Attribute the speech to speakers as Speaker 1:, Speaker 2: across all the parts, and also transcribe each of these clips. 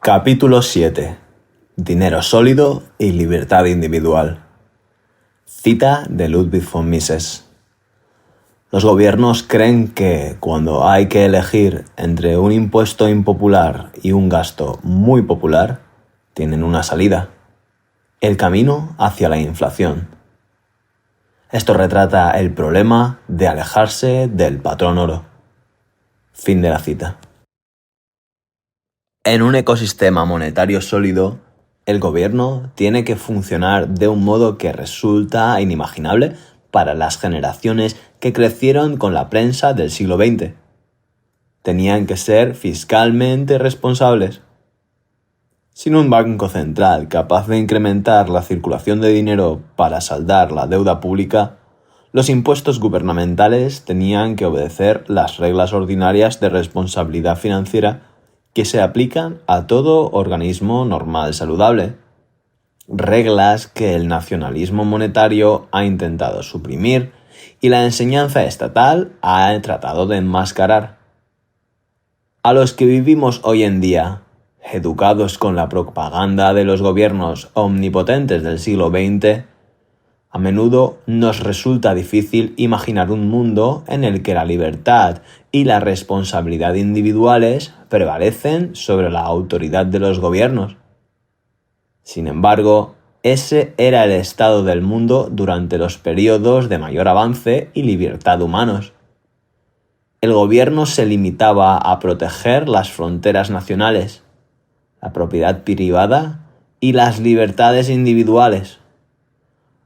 Speaker 1: Capítulo 7. Dinero sólido y libertad individual. Cita de Ludwig von Mises. Los gobiernos creen que, cuando hay que elegir entre un impuesto impopular y un gasto muy popular, tienen una salida: el camino hacia la inflación. Esto retrata el problema de alejarse del patrón oro. Fin de la cita. En un ecosistema monetario sólido, el gobierno tiene que funcionar de un modo que resulta inimaginable para las generaciones que crecieron con la prensa del siglo XX. Tenían que ser fiscalmente responsables. Sin un banco central capaz de incrementar la circulación de dinero para saldar la deuda pública, los impuestos gubernamentales tenían que obedecer las reglas ordinarias de responsabilidad financiera que se aplican a todo organismo normal saludable. Reglas que el nacionalismo monetario ha intentado suprimir y la enseñanza estatal ha tratado de enmascarar. A los que vivimos hoy en día, educados con la propaganda de los gobiernos omnipotentes del siglo XX, a menudo nos resulta difícil imaginar un mundo en el que la libertad y la responsabilidad individuales prevalecen sobre la autoridad de los gobiernos. Sin embargo, ese era el estado del mundo durante los periodos de mayor avance y libertad humanos. El gobierno se limitaba a proteger las fronteras nacionales, la propiedad privada y las libertades individuales,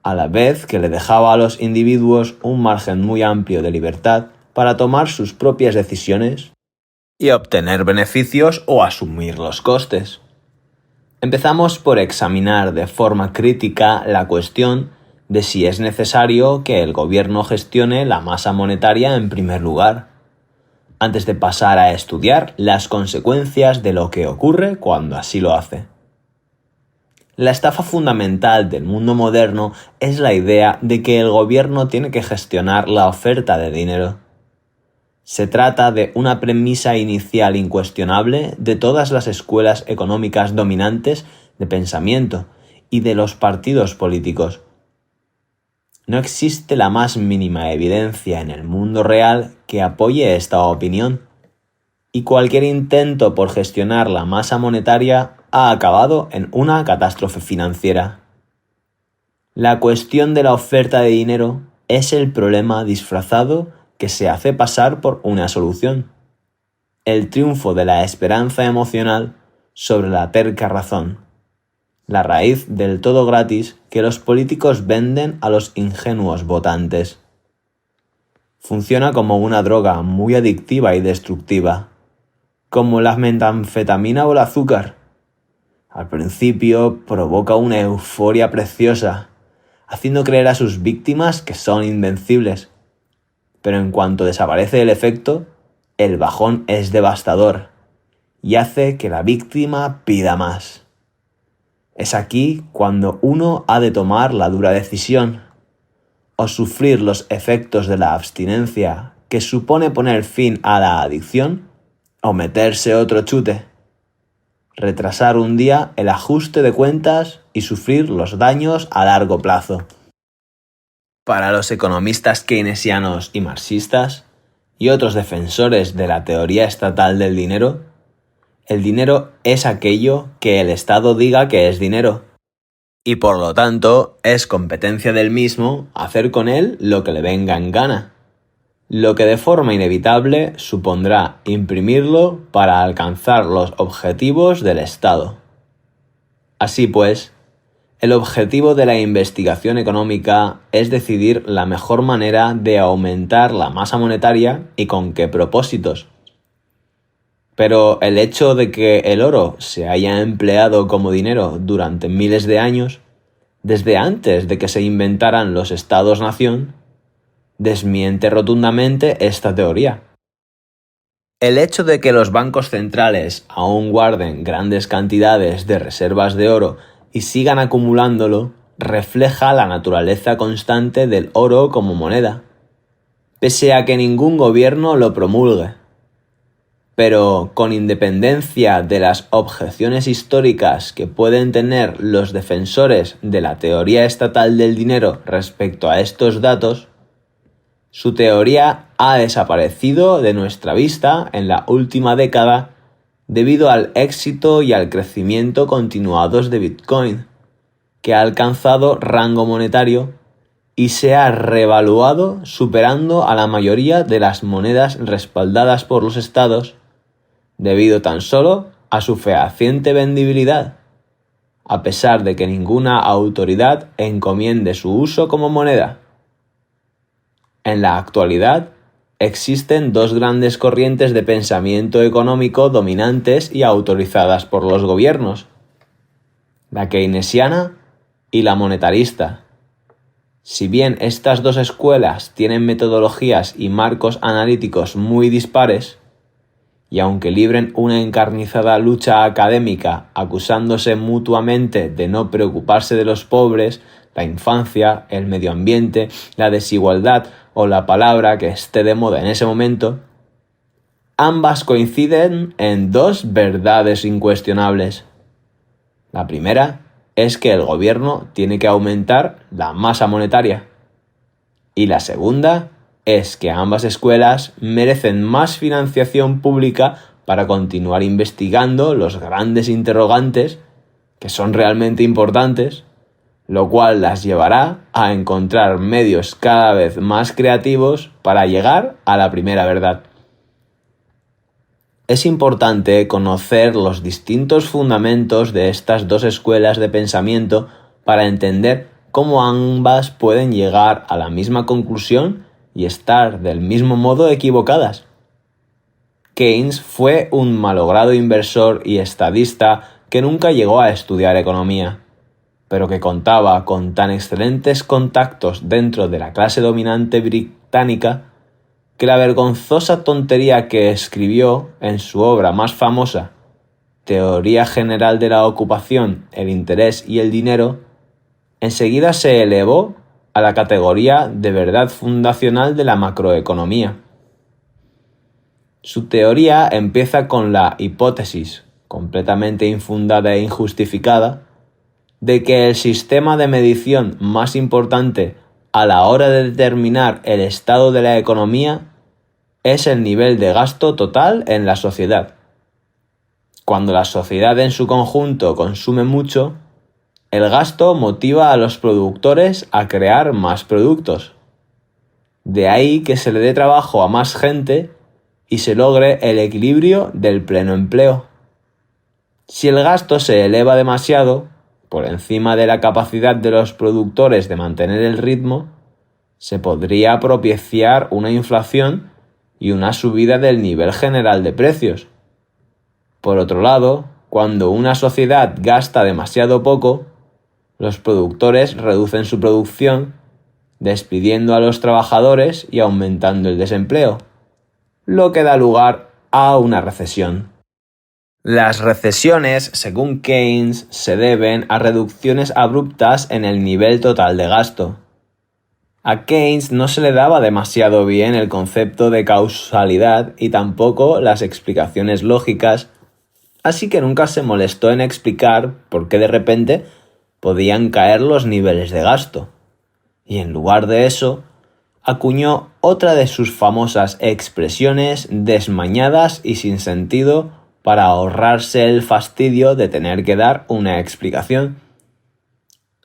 Speaker 1: a la vez que le dejaba a los individuos un margen muy amplio de libertad para tomar sus propias decisiones y obtener beneficios o asumir los costes. Empezamos por examinar de forma crítica la cuestión de si es necesario que el gobierno gestione la masa monetaria en primer lugar, antes de pasar a estudiar las consecuencias de lo que ocurre cuando así lo hace. La estafa fundamental del mundo moderno es la idea de que el gobierno tiene que gestionar la oferta de dinero. Se trata de una premisa inicial incuestionable de todas las escuelas económicas dominantes de pensamiento y de los partidos políticos. No existe la más mínima evidencia en el mundo real que apoye esta opinión, y cualquier intento por gestionar la masa monetaria ha acabado en una catástrofe financiera. La cuestión de la oferta de dinero es el problema disfrazado que se hace pasar por una solución. El triunfo de la esperanza emocional sobre la terca razón. La raíz del todo gratis que los políticos venden a los ingenuos votantes. Funciona como una droga muy adictiva y destructiva, como la metanfetamina o el azúcar. Al principio provoca una euforia preciosa, haciendo creer a sus víctimas que son invencibles. Pero en cuanto desaparece el efecto, el bajón es devastador y hace que la víctima pida más. Es aquí cuando uno ha de tomar la dura decisión: o sufrir los efectos de la abstinencia que supone poner fin a la adicción, o meterse otro chute, retrasar un día el ajuste de cuentas y sufrir los daños a largo plazo. Para los economistas keynesianos y marxistas, y otros defensores de la teoría estatal del dinero, el dinero es aquello que el Estado diga que es dinero, y por lo tanto es competencia del mismo hacer con él lo que le venga en gana, lo que de forma inevitable supondrá imprimirlo para alcanzar los objetivos del Estado. Así pues, el objetivo de la investigación económica es decidir la mejor manera de aumentar la masa monetaria y con qué propósitos. Pero el hecho de que el oro se haya empleado como dinero durante miles de años, desde antes de que se inventaran los estados-nación, desmiente rotundamente esta teoría. El hecho de que los bancos centrales aún guarden grandes cantidades de reservas de oro y sigan acumulándolo refleja la naturaleza constante del oro como moneda, pese a que ningún gobierno lo promulgue. Pero con independencia de las objeciones históricas que pueden tener los defensores de la teoría estatal del dinero respecto a estos datos, su teoría ha desaparecido de nuestra vista en la última década debido al éxito y al crecimiento continuados de Bitcoin, que ha alcanzado rango monetario y se ha revaluado superando a la mayoría de las monedas respaldadas por los estados, debido tan solo a su fehaciente vendibilidad, a pesar de que ninguna autoridad encomiende su uso como moneda. En la actualidad, existen dos grandes corrientes de pensamiento económico dominantes y autorizadas por los gobiernos: la keynesiana y la monetarista. Si bien estas dos escuelas tienen metodologías y marcos analíticos muy dispares, y aunque libren una encarnizada lucha académica acusándose mutuamente de no preocuparse de los pobres, la infancia, el medio ambiente, la desigualdad o la palabra que esté de moda en ese momento, ambas coinciden en dos verdades incuestionables. La primera es que el gobierno tiene que aumentar la masa monetaria. Y la segunda es que ambas escuelas merecen más financiación pública para continuar investigando los grandes interrogantes que son realmente importantes, lo cual las llevará a encontrar medios cada vez más creativos para llegar a la primera verdad. Es importante conocer los distintos fundamentos de estas dos escuelas de pensamiento para entender cómo ambas pueden llegar a la misma conclusión y estar del mismo modo equivocadas. Keynes fue un malogrado inversor y estadista que nunca llegó a estudiar economía, pero que contaba con tan excelentes contactos dentro de la clase dominante británica que la vergonzosa tontería que escribió en su obra más famosa, Teoría General de la Ocupación, el Interés y el Dinero, enseguida se elevó a la categoría de verdad fundacional de la macroeconomía. Su teoría empieza con la hipótesis, completamente infundada e injustificada, de que el sistema de medición más importante a la hora de determinar el estado de la economía es el nivel de gasto total en la sociedad. Cuando la sociedad en su conjunto consume mucho, el gasto motiva a los productores a crear más productos. De ahí que se le dé trabajo a más gente y se logre el equilibrio del pleno empleo. Si el gasto se eleva demasiado, por encima de la capacidad de los productores de mantener el ritmo, se podría propiciar una inflación y una subida del nivel general de precios. Por otro lado, cuando una sociedad gasta demasiado poco, los productores reducen su producción, despidiendo a los trabajadores y aumentando el desempleo, lo que da lugar a una recesión. Las recesiones, según Keynes, se deben a reducciones abruptas en el nivel total de gasto. A Keynes no se le daba demasiado bien el concepto de causalidad y tampoco las explicaciones lógicas, así que nunca se molestó en explicar por qué de repente podían caer los niveles de gasto. Y en lugar de eso, acuñó otra de sus famosas expresiones desmañadas y sin sentido para ahorrarse el fastidio de tener que dar una explicación.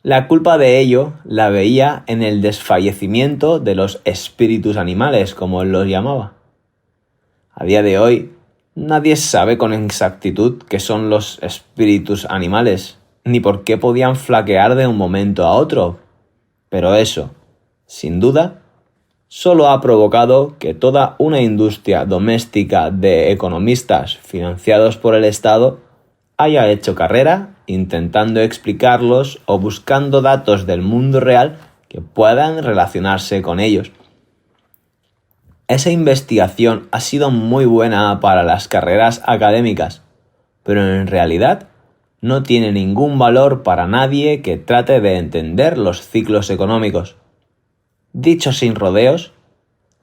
Speaker 1: La culpa de ello la veía en el desfallecimiento de los espíritus animales, como él los llamaba. A día de hoy, nadie sabe con exactitud qué son los espíritus animales, ni por qué podían flaquear de un momento a otro. Pero eso, sin duda, solo ha provocado que toda una industria doméstica de economistas financiados por el Estado haya hecho carrera intentando explicarlos o buscando datos del mundo real que puedan relacionarse con ellos. Esa investigación ha sido muy buena para las carreras académicas, pero en realidad no tiene ningún valor para nadie que trate de entender los ciclos económicos. Dicho sin rodeos,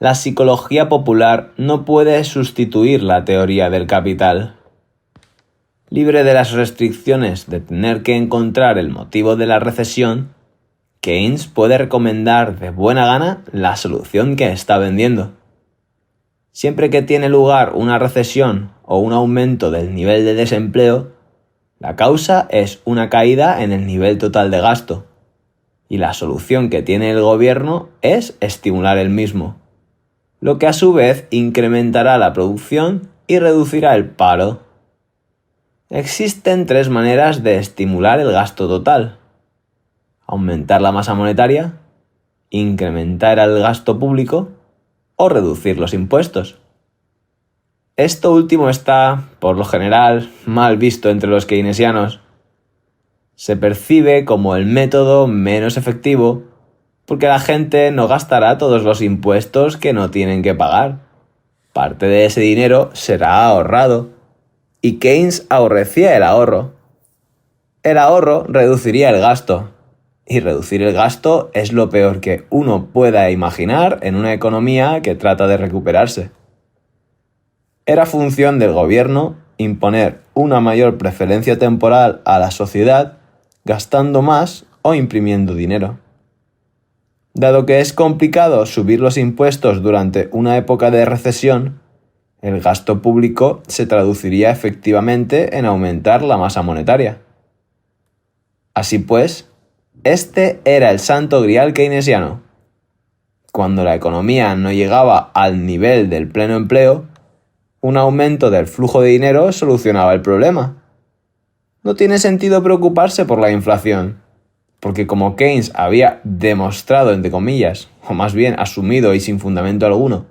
Speaker 1: la psicología popular no puede sustituir la teoría del capital. Libre de las restricciones de tener que encontrar el motivo de la recesión, Keynes puede recomendar de buena gana la solución que está vendiendo. Siempre que tiene lugar una recesión o un aumento del nivel de desempleo, la causa es una caída en el nivel total de gasto, y la solución que tiene el gobierno es estimular el mismo, lo que a su vez incrementará la producción y reducirá el paro. Existen 3 maneras de estimular el gasto total: aumentar la masa monetaria, incrementar el gasto público o reducir los impuestos. Esto último está, por lo general, mal visto entre los keynesianos. Se percibe como el método menos efectivo porque la gente no gastará todos los impuestos que no tienen que pagar. Parte de ese dinero será ahorrado, y Keynes aborrecía el ahorro. El ahorro reduciría el gasto, y reducir el gasto es lo peor que uno pueda imaginar en una economía que trata de recuperarse. Era función del gobierno imponer una mayor preferencia temporal a la sociedad gastando más o imprimiendo dinero. Dado que es complicado subir los impuestos durante una época de recesión, el gasto público se traduciría efectivamente en aumentar la masa monetaria. Así pues, este era el santo grial keynesiano. Cuando la economía no llegaba al nivel del pleno empleo, un aumento del flujo de dinero solucionaba el problema. No tiene sentido preocuparse por la inflación, porque como Keynes había demostrado, entre comillas, o más bien asumido y sin fundamento alguno,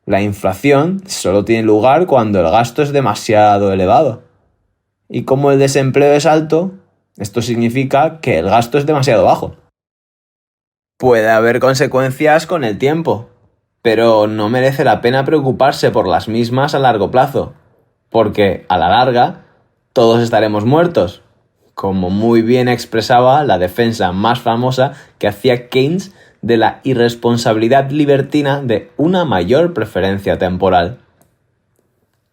Speaker 1: la inflación solo tiene lugar cuando el gasto es demasiado elevado. Y como el desempleo es alto, esto significa que el gasto es demasiado bajo. Puede haber consecuencias con el tiempo, pero no merece la pena preocuparse por las mismas a largo plazo, porque a la larga todos estaremos muertos, como muy bien expresaba la defensa más famosa que hacía Keynes de la irresponsabilidad libertina de una mayor preferencia temporal.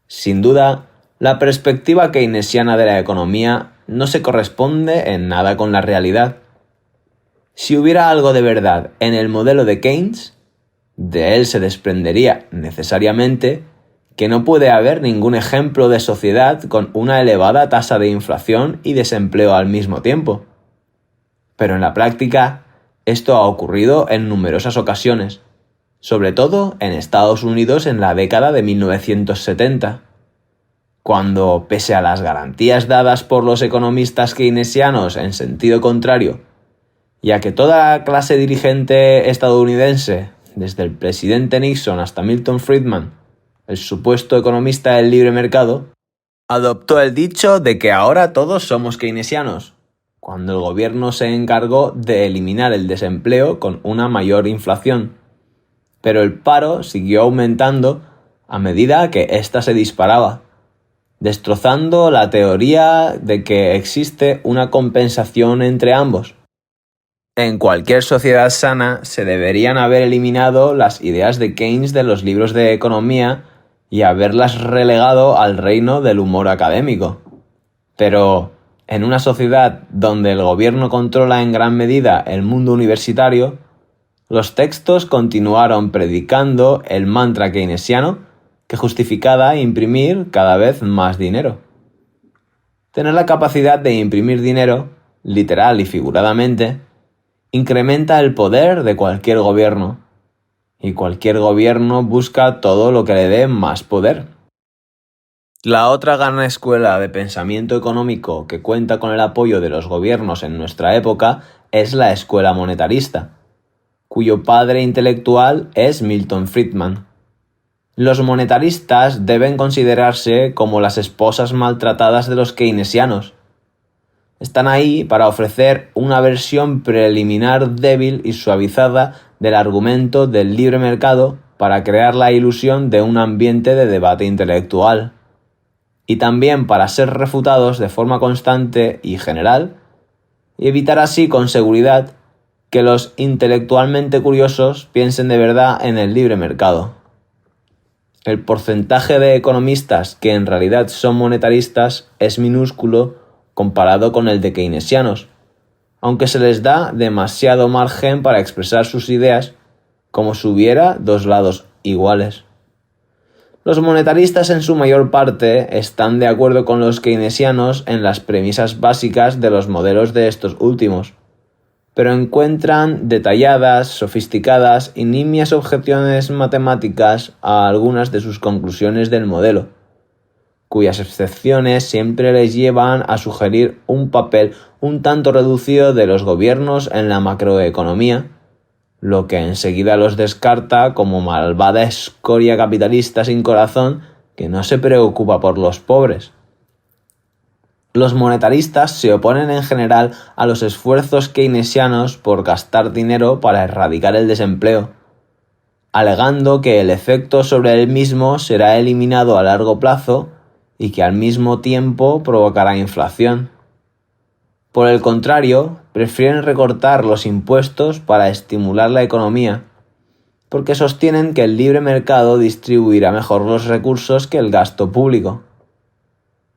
Speaker 1: Sin duda, la perspectiva keynesiana de la economía no se corresponde en nada con la realidad. Si hubiera algo de verdad en el modelo de Keynes, de él se desprendería necesariamente que no puede haber ningún ejemplo de sociedad con una elevada tasa de inflación y desempleo al mismo tiempo. Pero en la práctica, esto ha ocurrido en numerosas ocasiones, sobre todo en Estados Unidos en la década de 1970, cuando, pese a las garantías dadas por los economistas keynesianos en sentido contrario, y a que toda la clase dirigente estadounidense, desde el presidente Nixon hasta Milton Friedman, el supuesto economista del libre mercado, adoptó el dicho de que ahora todos somos keynesianos, cuando el gobierno se encargó de eliminar el desempleo con una mayor inflación. Pero el paro siguió aumentando a medida que ésta se disparaba, destrozando la teoría de que existe una compensación entre ambos. En cualquier sociedad sana se deberían haber eliminado las ideas de Keynes de los libros de economía y haberlas relegado al reino del humor académico. Pero en una sociedad donde el gobierno controla en gran medida el mundo universitario, los textos continuaron predicando el mantra keynesiano que justificaba imprimir cada vez más dinero. Tener la capacidad de imprimir dinero, literal y figuradamente, incrementa el poder de cualquier gobierno, y cualquier gobierno busca todo lo que le dé más poder. La otra gran escuela de pensamiento económico que cuenta con el apoyo de los gobiernos en nuestra época es la escuela monetarista, cuyo padre intelectual es Milton Friedman. Los monetaristas deben considerarse como las esposas maltratadas de los keynesianos. Están ahí para ofrecer una versión preliminar débil y suavizada del argumento del libre mercado para crear la ilusión de un ambiente de debate intelectual, y también para ser refutados de forma constante y general, y evitar así con seguridad que los intelectualmente curiosos piensen de verdad en el libre mercado. El porcentaje de economistas que en realidad son monetaristas es minúsculo comparado con el de keynesianos, aunque se les da demasiado margen para expresar sus ideas como si hubiera dos lados iguales. Los monetaristas en su mayor parte están de acuerdo con los keynesianos en las premisas básicas de los modelos de estos últimos, pero encuentran detalladas, sofisticadas y nimias objeciones matemáticas a algunas de sus conclusiones del modelo, cuyas excepciones siempre les llevan a sugerir un papel un tanto reducido de los gobiernos en la macroeconomía, lo que enseguida los descarta como malvada escoria capitalista sin corazón que no se preocupa por los pobres. Los monetaristas se oponen en general a los esfuerzos keynesianos por gastar dinero para erradicar el desempleo, alegando que el efecto sobre el mismo será eliminado a largo plazo y que al mismo tiempo provocará inflación. Por el contrario, prefieren recortar los impuestos para estimular la economía, porque sostienen que el libre mercado distribuirá mejor los recursos que el gasto público.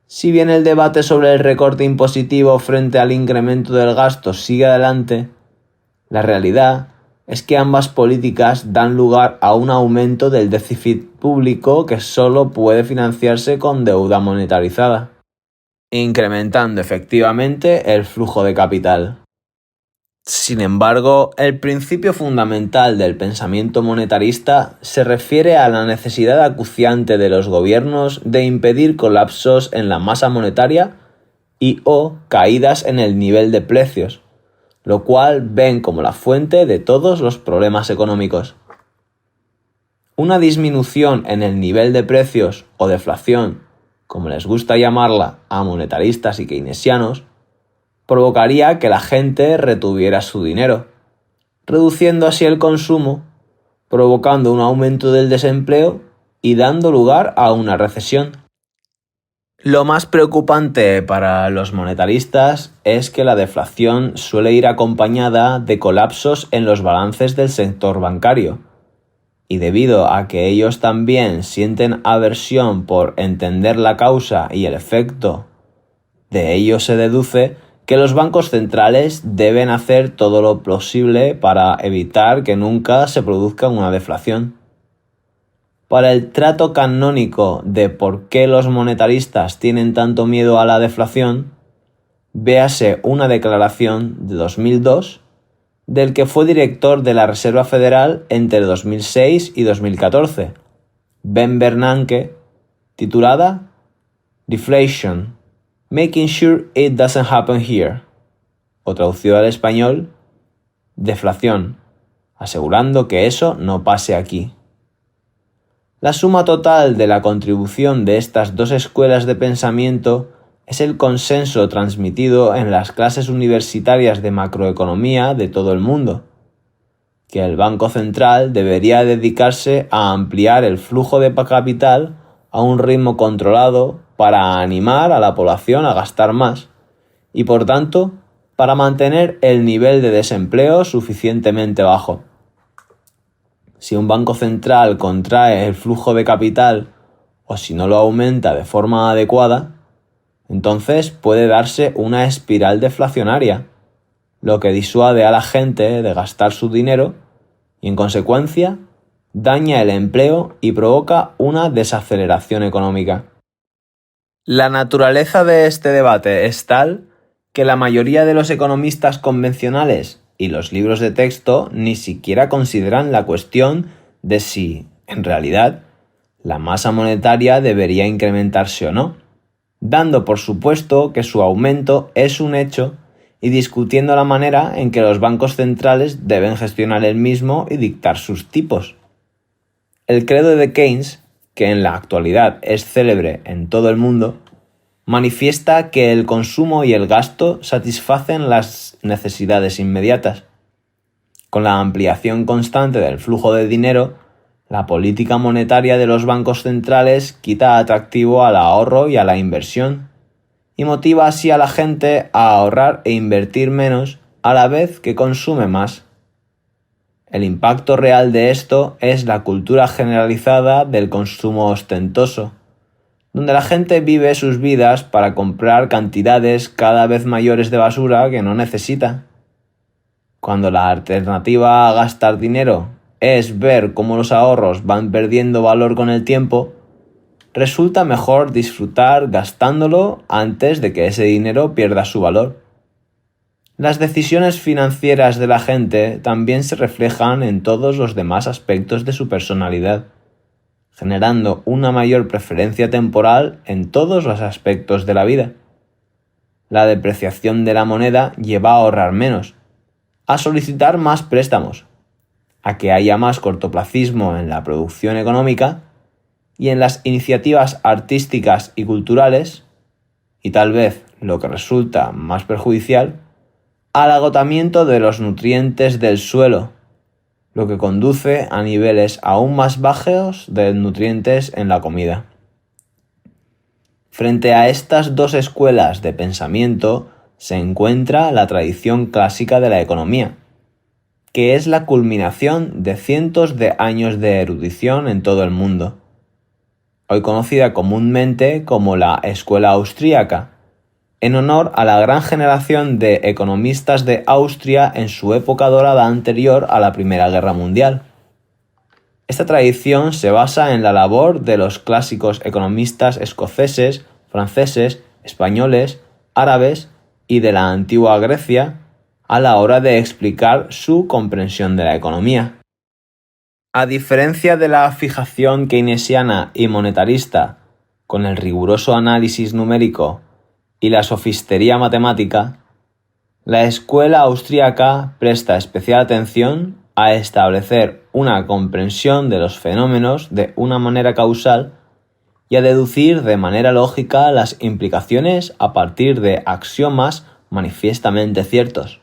Speaker 1: Si bien el debate sobre el recorte impositivo frente al incremento del gasto sigue adelante, la realidad es que ambas políticas dan lugar a un aumento del déficit público que solo puede financiarse con deuda monetarizada, incrementando efectivamente el flujo de capital. Sin embargo, el principio fundamental del pensamiento monetarista se refiere a la necesidad acuciante de los gobiernos de impedir colapsos en la masa monetaria y/o caídas en el nivel de precios, lo cual ven como la fuente de todos los problemas económicos. Una disminución en el nivel de precios o deflación, como les gusta llamarla a monetaristas y keynesianos, provocaría que la gente retuviera su dinero, reduciendo así el consumo, provocando un aumento del desempleo y dando lugar a una recesión. Lo más preocupante para los monetaristas es que la deflación suele ir acompañada de colapsos en los balances del sector bancario, y debido a que ellos también sienten aversión por entender la causa y el efecto, de ello se deduce que los bancos centrales deben hacer todo lo posible para evitar que nunca se produzca una deflación. Para el trato canónico de por qué los monetaristas tienen tanto miedo a la deflación, véase una declaración de 2002 del que fue director de la Reserva Federal entre 2006 y 2014, Ben Bernanke, titulada Deflation, Making Sure It Doesn't Happen Here, o traducido al español, deflación, asegurando que eso no pase aquí. La suma total de la contribución de estas dos escuelas de pensamiento es el consenso transmitido en las clases universitarias de macroeconomía de todo el mundo, que el Banco Central debería dedicarse a ampliar el flujo de capital a un ritmo controlado para animar a la población a gastar más y, por tanto, para mantener el nivel de desempleo suficientemente bajo. Si un banco central contrae el flujo de capital o si no lo aumenta de forma adecuada, entonces puede darse una espiral deflacionaria, lo que disuade a la gente de gastar su dinero y, en consecuencia, daña el empleo y provoca una desaceleración económica. La naturaleza de este debate es tal que la mayoría de los economistas convencionales y los libros de texto ni siquiera consideran la cuestión de si, en realidad, la masa monetaria debería incrementarse o no, dando por supuesto que su aumento es un hecho y discutiendo la manera en que los bancos centrales deben gestionar el mismo y dictar sus tipos. El credo de Keynes, que en la actualidad es célebre en todo el mundo, manifiesta que el consumo y el gasto satisfacen las necesidades inmediatas. Con la ampliación constante del flujo de dinero, la política monetaria de los bancos centrales quita atractivo al ahorro y a la inversión, y motiva así a la gente a ahorrar e invertir menos a la vez que consume más. El impacto real de esto es la cultura generalizada del consumo ostentoso, donde la gente vive sus vidas para comprar cantidades cada vez mayores de basura que no necesita. Cuando la alternativa a gastar dinero es ver cómo los ahorros van perdiendo valor con el tiempo, resulta mejor disfrutar gastándolo antes de que ese dinero pierda su valor. Las decisiones financieras de la gente también se reflejan en todos los demás aspectos de su personalidad, generando una mayor preferencia temporal en todos los aspectos de la vida. La depreciación de la moneda lleva a ahorrar menos, a solicitar más préstamos, a que haya más cortoplacismo en la producción económica y en las iniciativas artísticas y culturales, y tal vez, lo que resulta más perjudicial, al agotamiento de los nutrientes del suelo, lo que conduce a niveles aún más bajos de nutrientes en la comida. Frente a estas dos escuelas de pensamiento se encuentra la tradición clásica de la economía, que es la culminación de cientos de años de erudición en todo el mundo, hoy conocida comúnmente como la Escuela Austríaca, en honor a la gran generación de economistas de Austria en su época dorada anterior a la Primera Guerra Mundial. Esta tradición se basa en la labor de los clásicos economistas escoceses, franceses, españoles, árabes y de la antigua Grecia a la hora de explicar su comprensión de la economía. A diferencia de la fijación keynesiana y monetarista, con el riguroso análisis numérico y la sofistería matemática, la escuela austríaca presta especial atención a establecer una comprensión de los fenómenos de una manera causal y a deducir de manera lógica las implicaciones a partir de axiomas manifiestamente ciertos.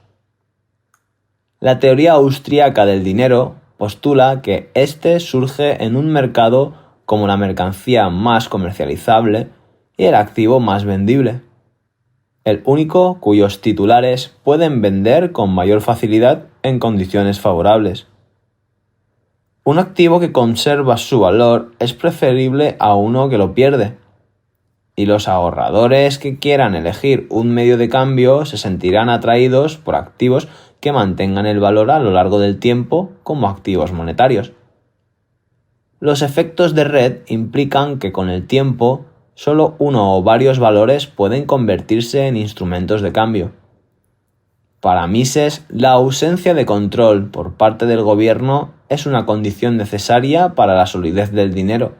Speaker 1: La teoría austríaca del dinero postula que éste surge en un mercado como la mercancía más comercializable y el activo más vendible, el único cuyos titulares pueden vender con mayor facilidad en condiciones favorables. Un activo que conserva su valor es preferible a uno que lo pierde, y los ahorradores que quieran elegir un medio de cambio se sentirán atraídos por activos que mantengan el valor a lo largo del tiempo como activos monetarios. Los efectos de red implican que con el tiempo solo uno o varios valores pueden convertirse en instrumentos de cambio. Para Mises, la ausencia de control por parte del gobierno es una condición necesaria para la solidez del dinero,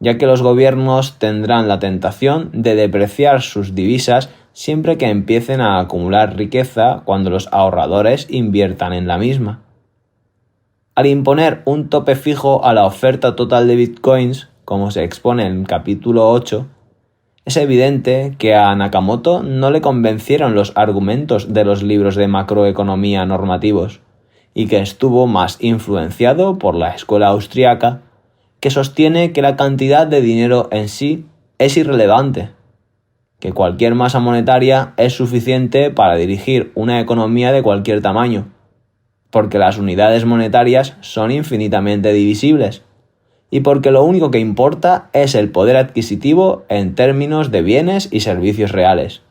Speaker 1: ya que los gobiernos tendrán la tentación de depreciar sus divisas siempre que empiecen a acumular riqueza cuando los ahorradores inviertan en la misma. Al imponer un tope fijo a la oferta total de bitcoins, como se expone en el capítulo 8, es evidente que a Nakamoto no le convencieron los argumentos de los libros de macroeconomía normativos, y que estuvo más influenciado por la escuela austríaca, que sostiene que la cantidad de dinero en sí es irrelevante, que cualquier masa monetaria es suficiente para dirigir una economía de cualquier tamaño, porque las unidades monetarias son infinitamente divisibles, y porque lo único que importa es el poder adquisitivo en términos de bienes y servicios reales,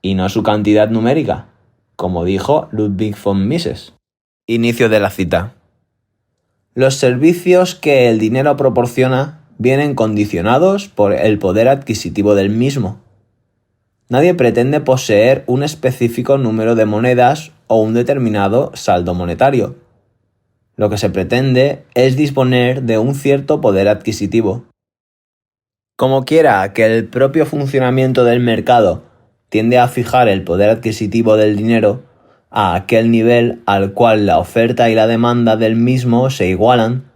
Speaker 1: y no su cantidad numérica, como dijo Ludwig von Mises. Inicio de la cita. Los servicios que el dinero proporciona vienen condicionados por el poder adquisitivo del mismo. Nadie pretende poseer un específico número de monedas o un determinado saldo monetario. Lo que se pretende es disponer de un cierto poder adquisitivo. Como quiera que el propio funcionamiento del mercado tiende a fijar el poder adquisitivo del dinero a aquel nivel al cual la oferta y la demanda del mismo se igualan,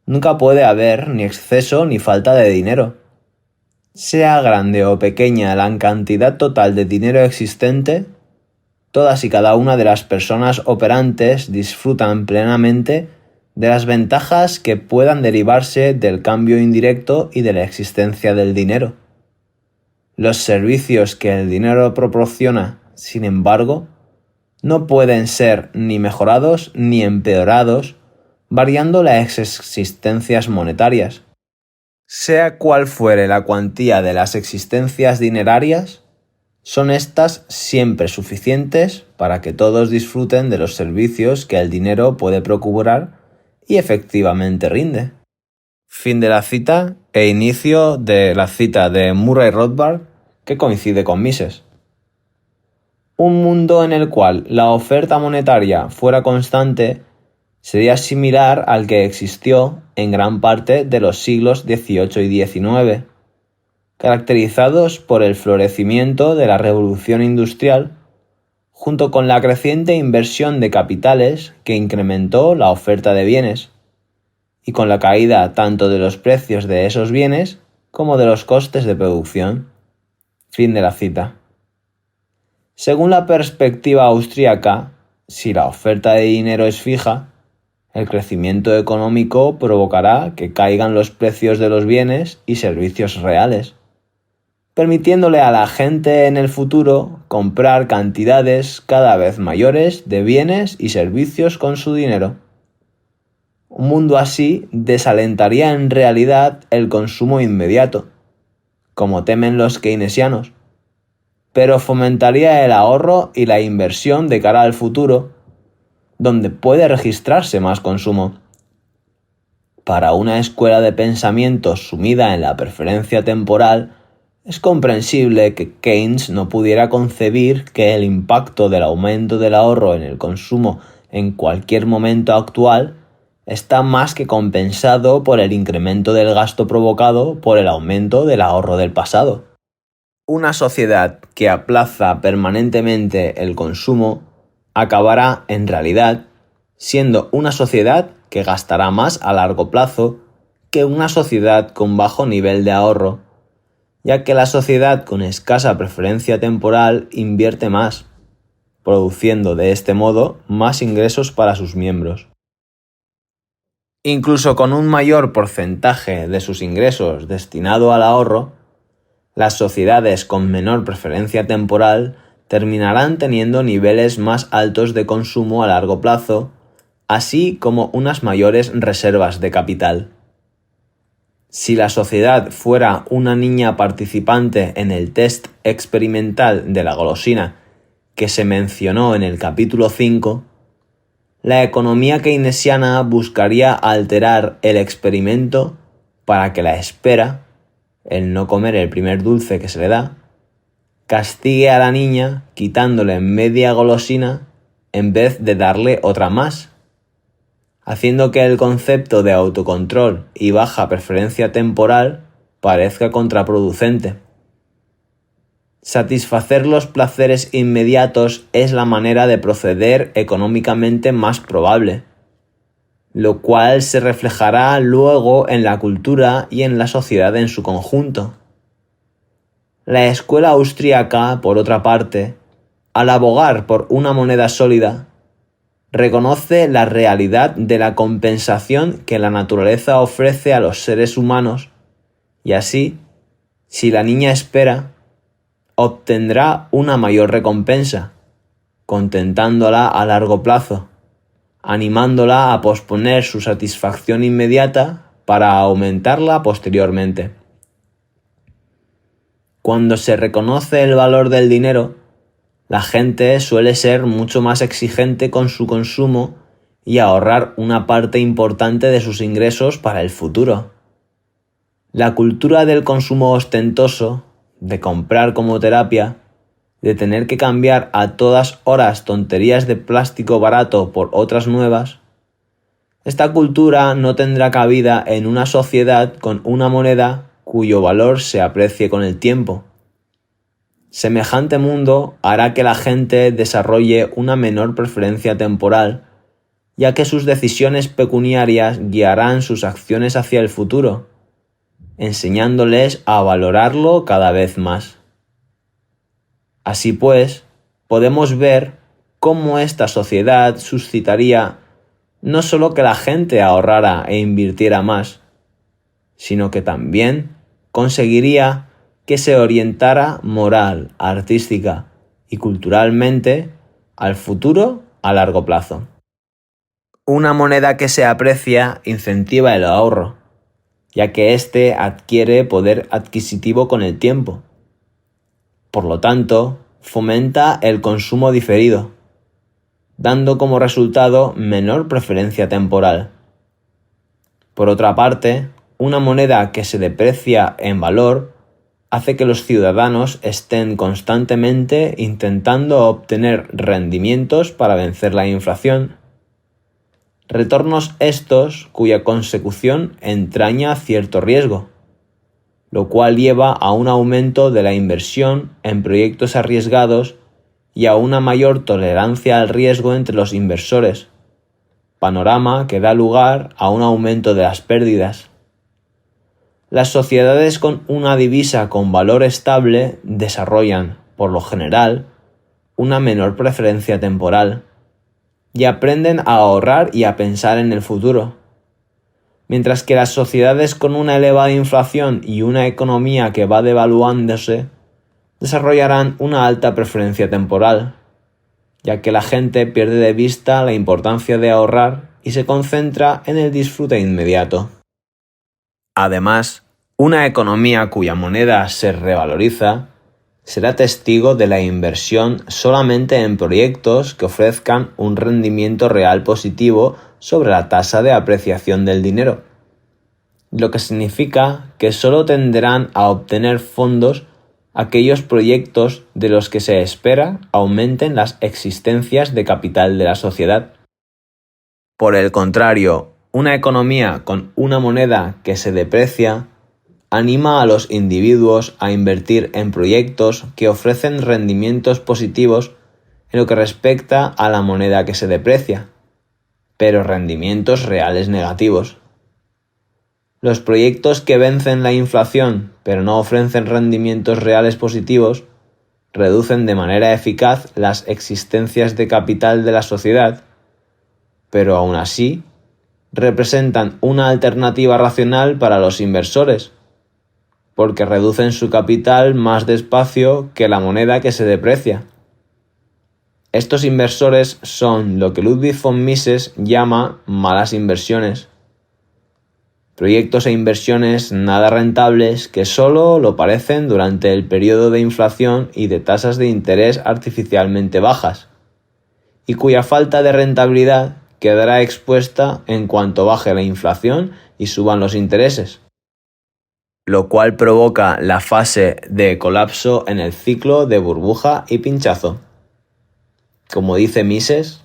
Speaker 1: nunca puede haber ni exceso ni falta de dinero. Sea grande o pequeña la cantidad total de dinero existente, todas y cada una de las personas operantes disfrutan plenamente de las ventajas que puedan derivarse del cambio indirecto y de la existencia del dinero. Los servicios que el dinero proporciona, sin embargo, no pueden ser ni mejorados ni empeorados variando las existencias monetarias. Sea cual fuere la cuantía de las existencias dinerarias, son estas siempre suficientes para que todos disfruten de los servicios que el dinero puede procurar y efectivamente rinde. Fin de la cita e inicio de la cita de Murray Rothbard, que coincide con Mises. Un mundo en el cual la oferta monetaria fuera constante sería similar al que existió en gran parte de los siglos XVIII y XIX, caracterizados por el florecimiento de la revolución industrial, junto con la creciente inversión de capitales que incrementó la oferta de bienes, y con la caída tanto de los precios de esos bienes como de los costes de producción. Fin de la cita. Según la perspectiva austríaca, si la oferta de dinero es fija, el crecimiento económico provocará que caigan los precios de los bienes y servicios reales, permitiéndole a la gente en el futuro comprar cantidades cada vez mayores de bienes y servicios con su dinero. Un mundo así desalentaría en realidad el consumo inmediato, como temen los keynesianos, pero fomentaría el ahorro y la inversión de cara al futuro, donde puede registrarse más consumo. Para una escuela de pensamiento sumida en la preferencia temporal, es comprensible que Keynes no pudiera concebir que el impacto del aumento del ahorro en el consumo en cualquier momento actual está más que compensado por el incremento del gasto provocado por el aumento del ahorro del pasado. Una sociedad que aplaza permanentemente el consumo acabará, en realidad, siendo una sociedad que gastará más a largo plazo que una sociedad con bajo nivel de ahorro, ya que la sociedad con escasa preferencia temporal invierte más, produciendo de este modo más ingresos para sus miembros. Incluso con un mayor porcentaje de sus ingresos destinado al ahorro, las sociedades con menor preferencia temporal terminarán teniendo niveles más altos de consumo a largo plazo, así como unas mayores reservas de capital. Si la sociedad fuera una niña participante en el test experimental de la golosina que se mencionó en el capítulo 5, la economía keynesiana buscaría alterar el experimento para que la espera, el no comer el primer dulce que se le da, castigue a la niña quitándole media golosina en vez de darle otra más, haciendo que el concepto de autocontrol y baja preferencia temporal parezca contraproducente. Satisfacer los placeres inmediatos es la manera de proceder económicamente más probable, lo cual se reflejará luego en la cultura y en la sociedad en su conjunto. La escuela austríaca, por otra parte, al abogar por una moneda sólida, reconoce la realidad de la compensación que la naturaleza ofrece a los seres humanos y así, si la niña espera, obtendrá una mayor recompensa, contentándola a largo plazo, animándola a posponer su satisfacción inmediata para aumentarla posteriormente. Cuando se reconoce el valor del dinero, la gente suele ser mucho más exigente con su consumo y ahorrar una parte importante de sus ingresos para el futuro. La cultura del consumo ostentoso, de comprar como terapia, de tener que cambiar a todas horas tonterías de plástico barato por otras nuevas, esta cultura no tendrá cabida en una sociedad con una moneda cuyo valor se aprecie con el tiempo. Semejante mundo hará que la gente desarrolle una menor preferencia temporal, ya que sus decisiones pecuniarias guiarán sus acciones hacia el futuro, enseñándoles a valorarlo cada vez más. Así pues, podemos ver cómo esta sociedad suscitaría no solo que la gente ahorrara e invirtiera más, sino que también conseguiría que se orientara moral, artística y culturalmente al futuro a largo plazo. Una moneda que se aprecia incentiva el ahorro, ya que éste adquiere poder adquisitivo con el tiempo. Por lo tanto, fomenta el consumo diferido, dando como resultado menor preferencia temporal. Por otra parte, una moneda que se deprecia en valor hace que los ciudadanos estén constantemente intentando obtener rendimientos para vencer la inflación. Retornos estos cuya consecución entraña cierto riesgo, lo cual lleva a un aumento de la inversión en proyectos arriesgados y a una mayor tolerancia al riesgo entre los inversores, panorama que da lugar a un aumento de las pérdidas. Las sociedades con una divisa con valor estable desarrollan, por lo general, una menor preferencia temporal y aprenden a ahorrar y a pensar en el futuro. Mientras que las sociedades con una elevada inflación y una economía que va devaluándose desarrollarán una alta preferencia temporal, ya que la gente pierde de vista la importancia de ahorrar y se concentra en el disfrute inmediato. Además, una economía cuya moneda se revaloriza será testigo de la inversión solamente en proyectos que ofrezcan un rendimiento real positivo sobre la tasa de apreciación del dinero, lo que significa que solo tenderán a obtener fondos aquellos proyectos de los que se espera aumenten las existencias de capital de la sociedad. Por el contrario, una economía con una moneda que se deprecia anima a los individuos a invertir en proyectos que ofrecen rendimientos positivos en lo que respecta a la moneda que se deprecia, pero rendimientos reales negativos. Los proyectos que vencen la inflación pero no ofrecen rendimientos reales positivos reducen de manera eficaz las existencias de capital de la sociedad, pero aún así representan una alternativa racional para los inversores, porque reducen su capital más despacio que la moneda que se deprecia. Estos inversores son lo que Ludwig von Mises llama malas inversiones. Proyectos e inversiones nada rentables que solo lo parecen durante el periodo de inflación y de tasas de interés artificialmente bajas, y cuya falta de rentabilidad quedará expuesta en cuanto baje la inflación y suban los intereses, lo cual provoca la fase de colapso en el ciclo de burbuja y pinchazo. Como dice Mises,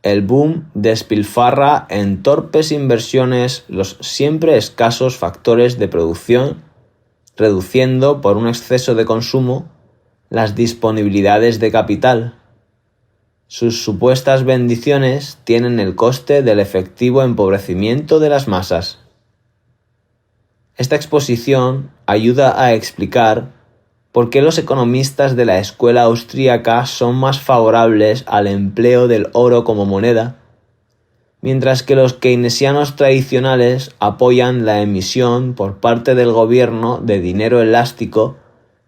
Speaker 1: el boom despilfarra en torpes inversiones los siempre escasos factores de producción, reduciendo por un exceso de consumo las disponibilidades de capital. Sus supuestas bendiciones tienen el coste del efectivo empobrecimiento de las masas. Esta exposición ayuda a explicar por qué los economistas de la escuela austríaca son más favorables al empleo del oro como moneda, mientras que los keynesianos tradicionales apoyan la emisión por parte del gobierno de dinero elástico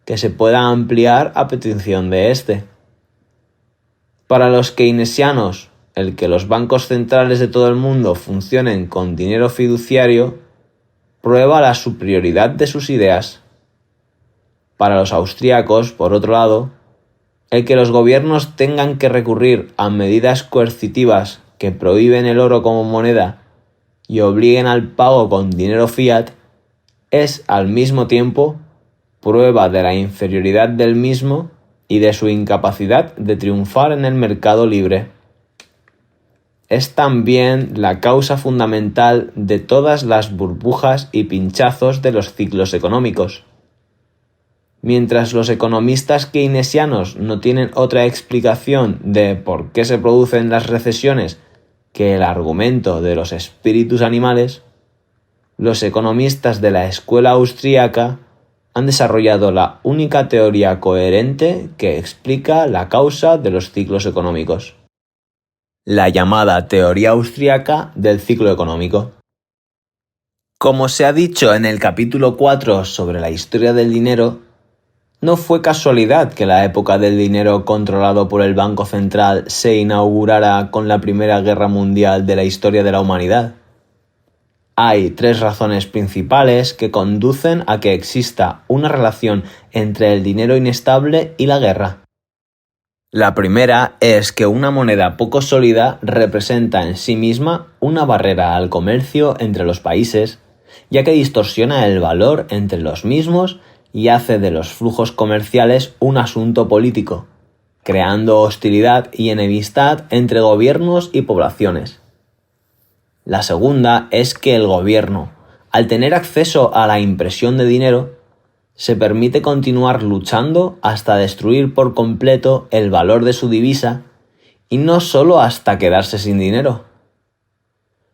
Speaker 1: que se pueda ampliar a petición de éste. Para los keynesianos, el que los bancos centrales de todo el mundo funcionen con dinero fiduciario prueba la superioridad de sus ideas. Para los austríacos, por otro lado, el que los gobiernos tengan que recurrir a medidas coercitivas que prohíben el oro como moneda y obliguen al pago con dinero fiat es al mismo tiempo prueba de la inferioridad del mismo y de su incapacidad de triunfar en el mercado libre. Es también la causa fundamental de todas las burbujas y pinchazos de los ciclos económicos. Mientras los economistas keynesianos no tienen otra explicación de por qué se producen las recesiones que el argumento de los espíritus animales, los economistas de la escuela austríaca han desarrollado la única teoría coherente que explica la causa de los ciclos económicos: la llamada teoría austríaca del ciclo económico. Como se ha dicho en el capítulo 4 sobre la historia del dinero, No fue casualidad que la época del dinero controlado por el Banco Central se inaugurara con la Primera Guerra Mundial de la historia de la humanidad. Hay 3 razones principales que conducen a que exista una relación entre el dinero inestable y la guerra. La primera es que una moneda poco sólida representa en sí misma una barrera al comercio entre los países, ya que distorsiona el valor entre los mismos y hace de los flujos comerciales un asunto político, creando hostilidad y enemistad entre gobiernos y poblaciones. La segunda es que el gobierno, al tener acceso a la impresión de dinero, se permite continuar luchando hasta destruir por completo el valor de su divisa y no solo hasta quedarse sin dinero.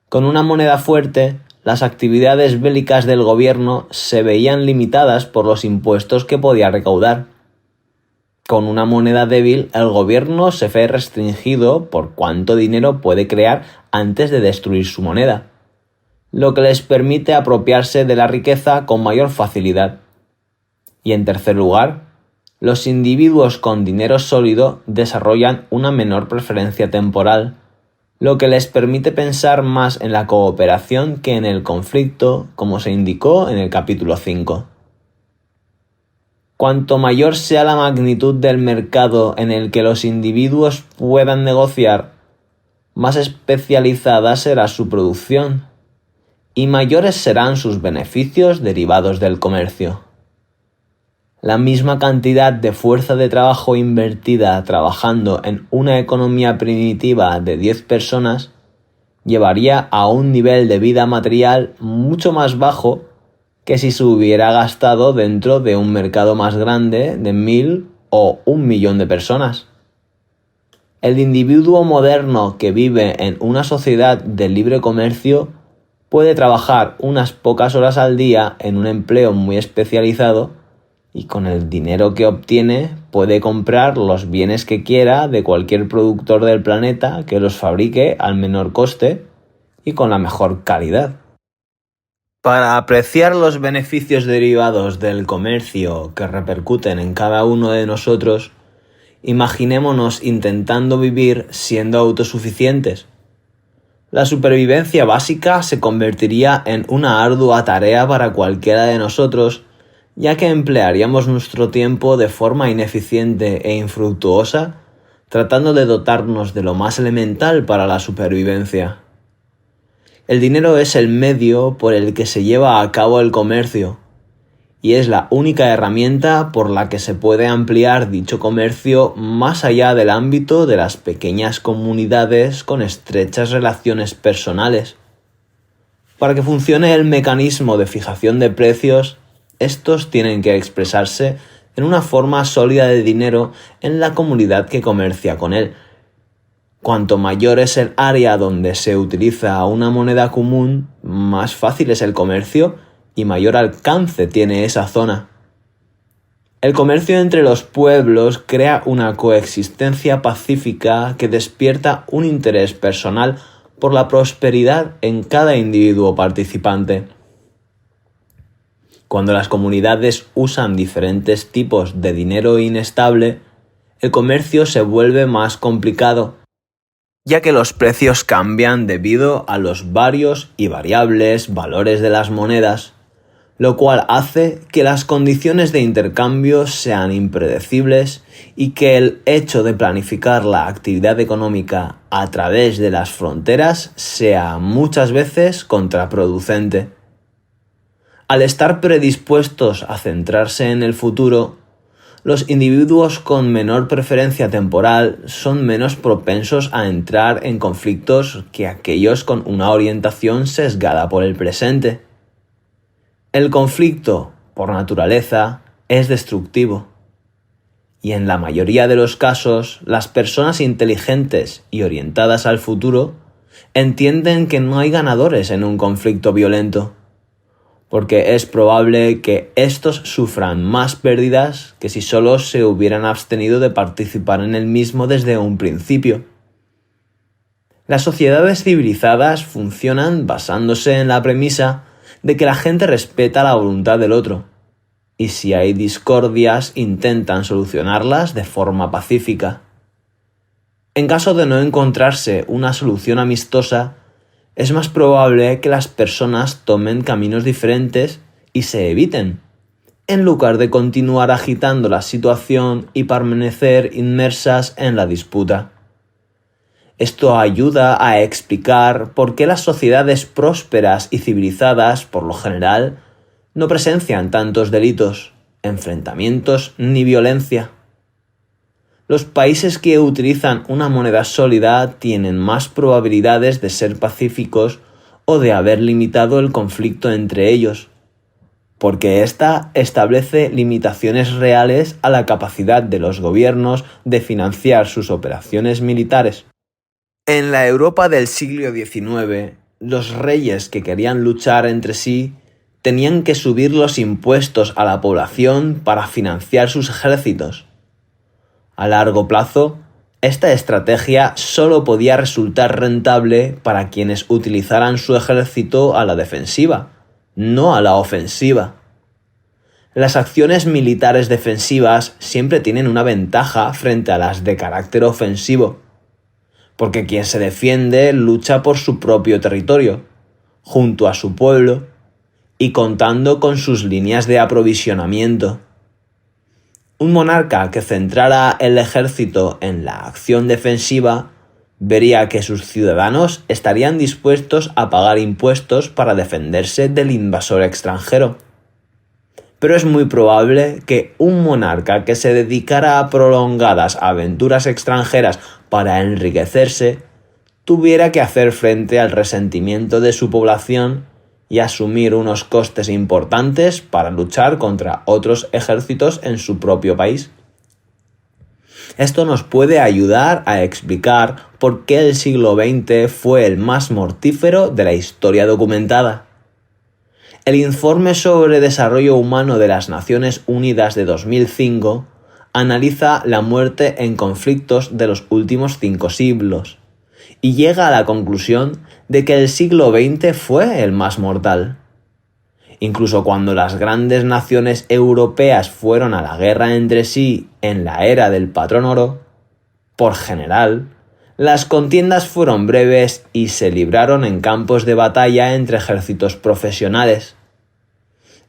Speaker 1: Con una moneda fuerte, las actividades bélicas del gobierno se veían limitadas por los impuestos que podía recaudar. Con una moneda débil, el gobierno se ve restringido por cuánto dinero puede crear antes de destruir su moneda, lo que les permite apropiarse de la riqueza con mayor facilidad. Y en tercer lugar, los individuos con dinero sólido desarrollan una menor preferencia temporal, lo que les permite pensar más en la cooperación que en el conflicto, como se indicó en el capítulo 5. Cuanto mayor sea la magnitud del mercado en el que los individuos puedan negociar, más especializada será su producción y mayores serán sus beneficios derivados del comercio. La misma cantidad de fuerza de trabajo invertida trabajando en una economía primitiva de 10 personas llevaría a un nivel de vida material mucho más bajo que si se hubiera gastado dentro de un mercado más grande de 1000 o 1.000.000 de personas. El individuo moderno que vive en una sociedad de libre comercio puede trabajar unas pocas horas al día en un empleo muy especializado y con el dinero que obtiene puede comprar los bienes que quiera de cualquier productor del planeta que los fabrique al menor coste y con la mejor calidad. Para apreciar los beneficios derivados del comercio que repercuten en cada uno de nosotros, imaginémonos intentando vivir siendo autosuficientes. La supervivencia básica se convertiría en una ardua tarea para cualquiera de nosotros, ya que emplearíamos nuestro tiempo de forma ineficiente e infructuosa, tratando de dotarnos de lo más elemental para la supervivencia. El dinero es el medio por el que se lleva a cabo el comercio, y es la única herramienta por la que se puede ampliar dicho comercio más allá del ámbito de las pequeñas comunidades con estrechas relaciones personales. Para que funcione el mecanismo de fijación de precios, estos tienen que expresarse en una forma sólida de dinero en la comunidad que comercia con él. Cuanto mayor es el área donde se utiliza una moneda común, más fácil es el comercio y mayor alcance tiene esa zona. El comercio entre los pueblos crea una coexistencia pacífica que despierta un interés personal por la prosperidad en cada individuo participante. Cuando las comunidades usan diferentes tipos de dinero inestable, el comercio se vuelve más complicado, ya que los precios cambian debido a los varios y variables valores de las monedas, lo cual hace que las condiciones de intercambio sean impredecibles y que el hecho de planificar la actividad económica a través de las fronteras sea muchas veces contraproducente. Al estar predispuestos a centrarse en el futuro, los individuos con menor preferencia temporal son menos propensos a entrar en conflictos que aquellos con una orientación sesgada por el presente. El conflicto, por naturaleza, es destructivo. Y en la mayoría de los casos, las personas inteligentes y orientadas al futuro entienden que no hay ganadores en un conflicto violento, porque es probable que estos sufran más pérdidas que si solo se hubieran abstenido de participar en el mismo desde un principio. Las sociedades civilizadas funcionan basándose en la premisa de que la gente respeta la voluntad del otro, y si hay discordias intentan solucionarlas de forma pacífica. En caso de no encontrarse una solución amistosa, es más probable que las personas tomen caminos diferentes y se eviten, en lugar de continuar agitando la situación y permanecer inmersas en la disputa. Esto ayuda a explicar por qué las sociedades prósperas y civilizadas, por lo general, no presencian tantos delitos, enfrentamientos ni violencia. Los países que utilizan una moneda sólida tienen más probabilidades de ser pacíficos o de haber limitado el conflicto entre ellos, porque ésta establece limitaciones reales a la capacidad de los gobiernos de financiar sus operaciones militares. En la Europa del siglo XIX, los reyes que querían luchar entre sí tenían que subir los impuestos a la población para financiar sus ejércitos. A largo plazo, esta estrategia solo podía resultar rentable para quienes utilizaran su ejército a la defensiva, no a la ofensiva. Las acciones militares defensivas siempre tienen una ventaja frente a las de carácter ofensivo, porque quien se defiende lucha por su propio territorio, junto a su pueblo y contando con sus líneas de aprovisionamiento. Un monarca que centrara el ejército en la acción defensiva vería que sus ciudadanos estarían dispuestos a pagar impuestos para defenderse del invasor extranjero. Pero es muy probable que un monarca que se dedicara a prolongadas aventuras extranjeras para enriquecerse tuviera que hacer frente al resentimiento de su población y asumir unos costes importantes para luchar contra otros ejércitos en su propio país. Esto nos puede ayudar a explicar por qué el siglo XX fue el más mortífero de la historia documentada. El informe sobre desarrollo humano de las Naciones Unidas de 2005 analiza la muerte en conflictos de los últimos 5 siglos y llega a la conclusión de que el siglo XX fue el más mortal. Incluso cuando las grandes naciones europeas fueron a la guerra entre sí en la era del patrón oro, por general, las contiendas fueron breves y se libraron en campos de batalla entre ejércitos profesionales.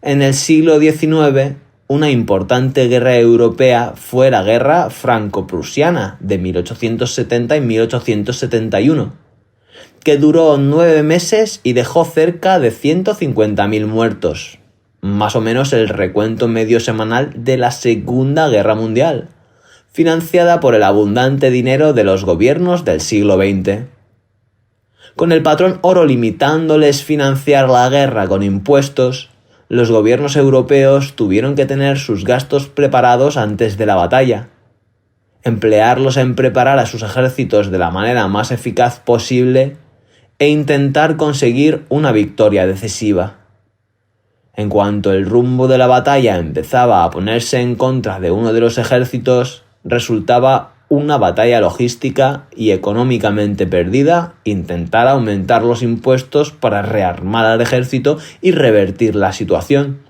Speaker 1: En el siglo XIX, una importante guerra europea fue la Guerra Franco-Prusiana de 1870 y 1871, que duró 9 meses y dejó cerca de 150.000 muertos, más o menos el recuento medio semanal de la Segunda Guerra Mundial, financiada por el abundante dinero de los gobiernos del siglo XX. Con el patrón oro limitándoles financiar la guerra con impuestos, los gobiernos europeos tuvieron que tener sus gastos preparados antes de la batalla, emplearlos en preparar a sus ejércitos de la manera más eficaz posible e intentar conseguir una victoria decisiva. En cuanto el rumbo de la batalla empezaba a ponerse en contra de uno de los ejércitos, resultaba una batalla logística y económicamente perdida intentar aumentar los impuestos para rearmar al ejército y revertir la situación.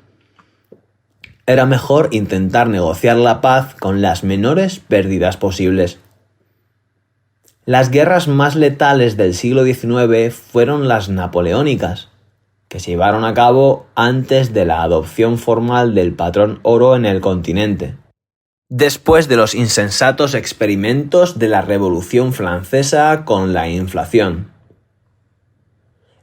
Speaker 1: Era mejor intentar negociar la paz con las menores pérdidas posibles. Las guerras más letales del siglo XIX fueron las napoleónicas, que se llevaron a cabo antes de la adopción formal del patrón oro en el continente, después de los insensatos experimentos de la Revolución Francesa con la inflación.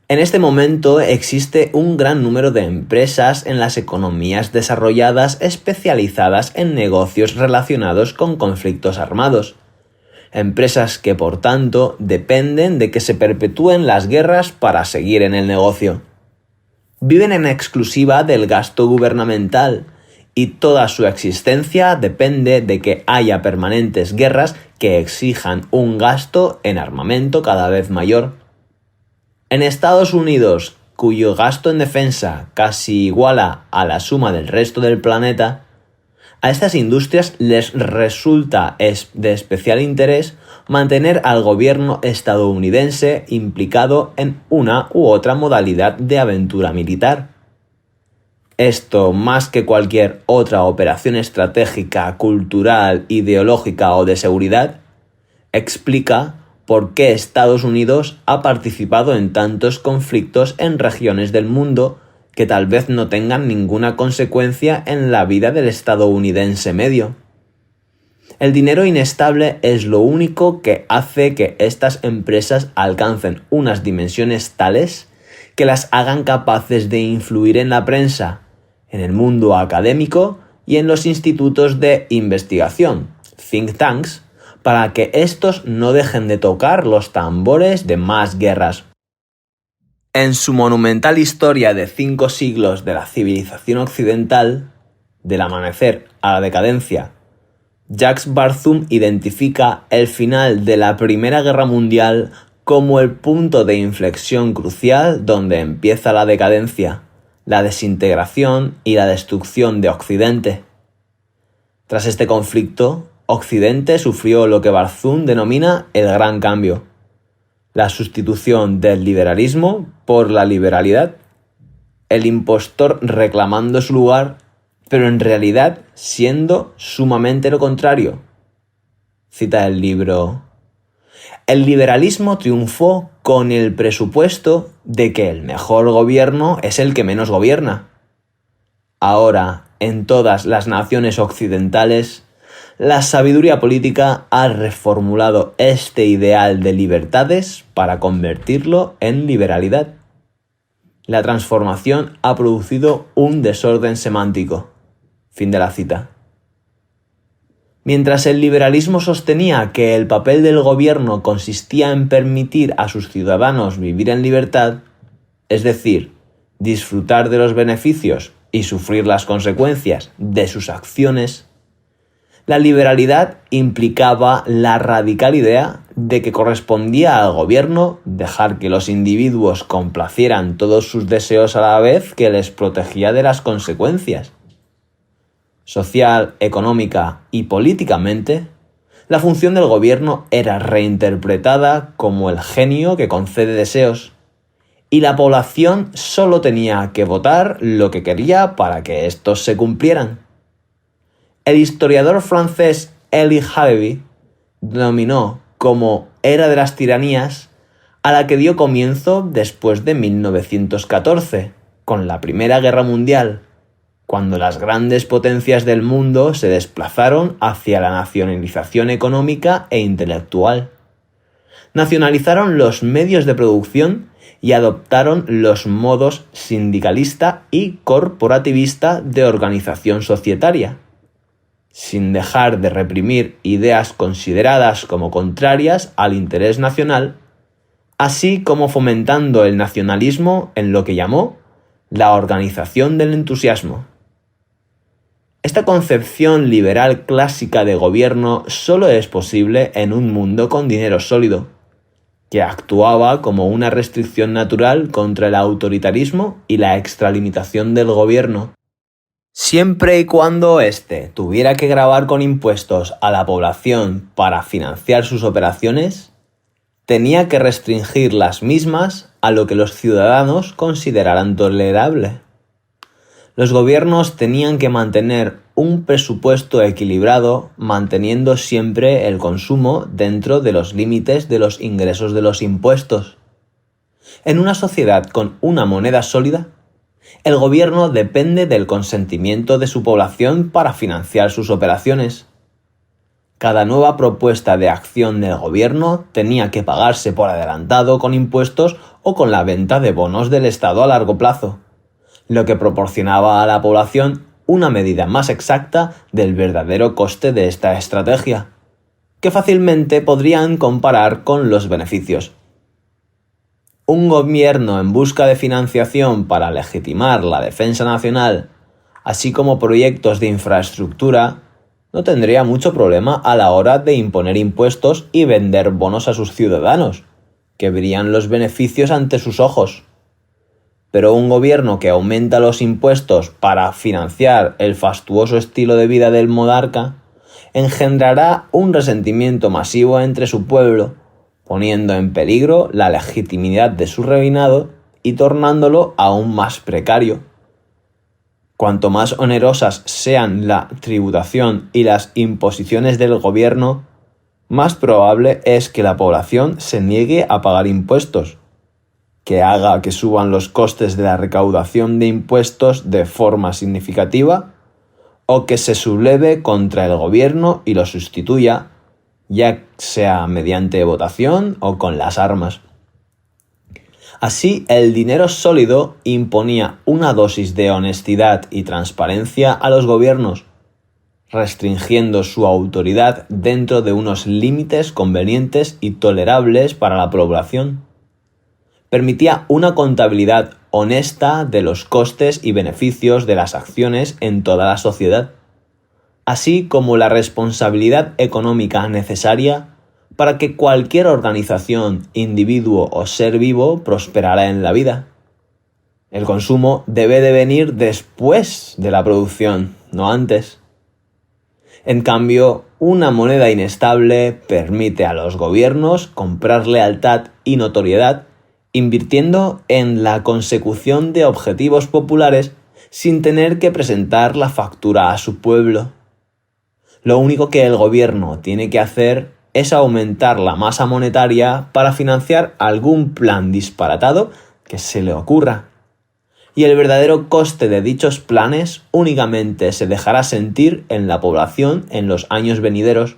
Speaker 1: En este momento existe un gran número de empresas en las economías desarrolladas especializadas en negocios relacionados con conflictos armados. Empresas que, por tanto, dependen de que se perpetúen las guerras para seguir en el negocio. Viven en exclusiva del gasto gubernamental y toda su existencia depende de que haya permanentes guerras que exijan un gasto en armamento cada vez mayor. En Estados Unidos, cuyo gasto en defensa casi iguala a la suma del resto del planeta, a estas industrias les resulta de especial interés mantener al gobierno estadounidense implicado en una u otra modalidad de aventura militar. Esto, más que cualquier otra operación estratégica, cultural, ideológica o de seguridad, explica por qué Estados Unidos ha participado en tantos conflictos en regiones del mundo que tal vez no tengan ninguna consecuencia en la vida del estadounidense medio. El dinero inestable es lo único que hace que estas empresas alcancen unas dimensiones tales que las hagan capaces de influir en la prensa, en el mundo académico y en los institutos de investigación, think tanks, para que estos no dejen de tocar los tambores de más guerras. En su monumental historia de 5 siglos de la civilización occidental, del amanecer a la decadencia, Jacques Barthum identifica el final de la Primera Guerra Mundial como el punto de inflexión crucial donde empieza la decadencia, la desintegración y la destrucción de Occidente. Tras este conflicto, Occidente sufrió lo que Barthum denomina el Gran Cambio, la sustitución del liberalismo por la liberalidad, el impostor reclamando su lugar, pero en realidad siendo sumamente lo contrario. Cita el libro: el liberalismo triunfó con el presupuesto de que el mejor gobierno es el que menos gobierna. Ahora, en todas las naciones occidentales, la sabiduría política ha reformulado este ideal de libertades para convertirlo en liberalidad. La transformación ha producido un desorden semántico. Fin de la cita. Mientras el liberalismo sostenía que el papel del gobierno consistía en permitir a sus ciudadanos vivir en libertad, es decir, disfrutar de los beneficios y sufrir las consecuencias de sus acciones, la liberalidad implicaba la radical idea de que correspondía al gobierno dejar que los individuos complacieran todos sus deseos a la vez que les protegía de las consecuencias. Social, económica y políticamente, la función del gobierno era reinterpretada como el genio que concede deseos, y la población solo tenía que votar lo que quería para que estos se cumplieran. El historiador francés Elie Halevy denominó como Era de las Tiranías a la que dio comienzo después de 1914, con la Primera Guerra Mundial, cuando las grandes potencias del mundo se desplazaron hacia la nacionalización económica e intelectual. Nacionalizaron los medios de producción y adoptaron los modos sindicalista y corporativista de organización societaria, sin dejar de reprimir ideas consideradas como contrarias al interés nacional, así como fomentando el nacionalismo en lo que llamó la organización del entusiasmo. Esta concepción liberal clásica de gobierno solo es posible en un mundo con dinero sólido, que actuaba como una restricción natural contra el autoritarismo y la extralimitación del gobierno. Siempre y cuando éste tuviera que gravar con impuestos a la población para financiar sus operaciones, tenía que restringir las mismas a lo que los ciudadanos consideraran tolerable. Los gobiernos tenían que mantener un presupuesto equilibrado, manteniendo siempre el consumo dentro de los límites de los ingresos de los impuestos. En una sociedad con una moneda sólida, el gobierno depende del consentimiento de su población para financiar sus operaciones. Cada nueva propuesta de acción del gobierno tenía que pagarse por adelantado con impuestos o con la venta de bonos del Estado a largo plazo, lo que proporcionaba a la población una medida más exacta del verdadero coste de esta estrategia, que fácilmente podrían comparar con los beneficios. Un gobierno en busca de financiación para legitimar la defensa nacional, así como proyectos de infraestructura, no tendría mucho problema a la hora de imponer impuestos y vender bonos a sus ciudadanos, que verían los beneficios ante sus ojos. Pero un gobierno que aumenta los impuestos para financiar el fastuoso estilo de vida del monarca engendrará un resentimiento masivo entre su pueblo, poniendo en peligro la legitimidad de su reinado y tornándolo aún más precario. Cuanto más onerosas sean la tributación y las imposiciones del gobierno, más probable es que la población se niegue a pagar impuestos, que haga que suban los costes de la recaudación de impuestos de forma significativa, o que se subleve contra el gobierno y lo sustituya, ya sea mediante votación o con las armas. Así, el dinero sólido imponía una dosis de honestidad y transparencia a los gobiernos, restringiendo su autoridad dentro de unos límites convenientes y tolerables para la población. Permitía una contabilidad honesta de los costes y beneficios de las acciones en toda la sociedad, así como la responsabilidad económica necesaria para que cualquier organización, individuo o ser vivo prosperara en la vida. El consumo debe de venir después de la producción, no antes. En cambio, una moneda inestable permite a los gobiernos comprar lealtad y notoriedad, invirtiendo en la consecución de objetivos populares sin tener que presentar la factura a su pueblo. Lo único que el gobierno tiene que hacer es aumentar la masa monetaria para financiar algún plan disparatado que se le ocurra. Y el verdadero coste de dichos planes únicamente se dejará sentir en la población en los años venideros,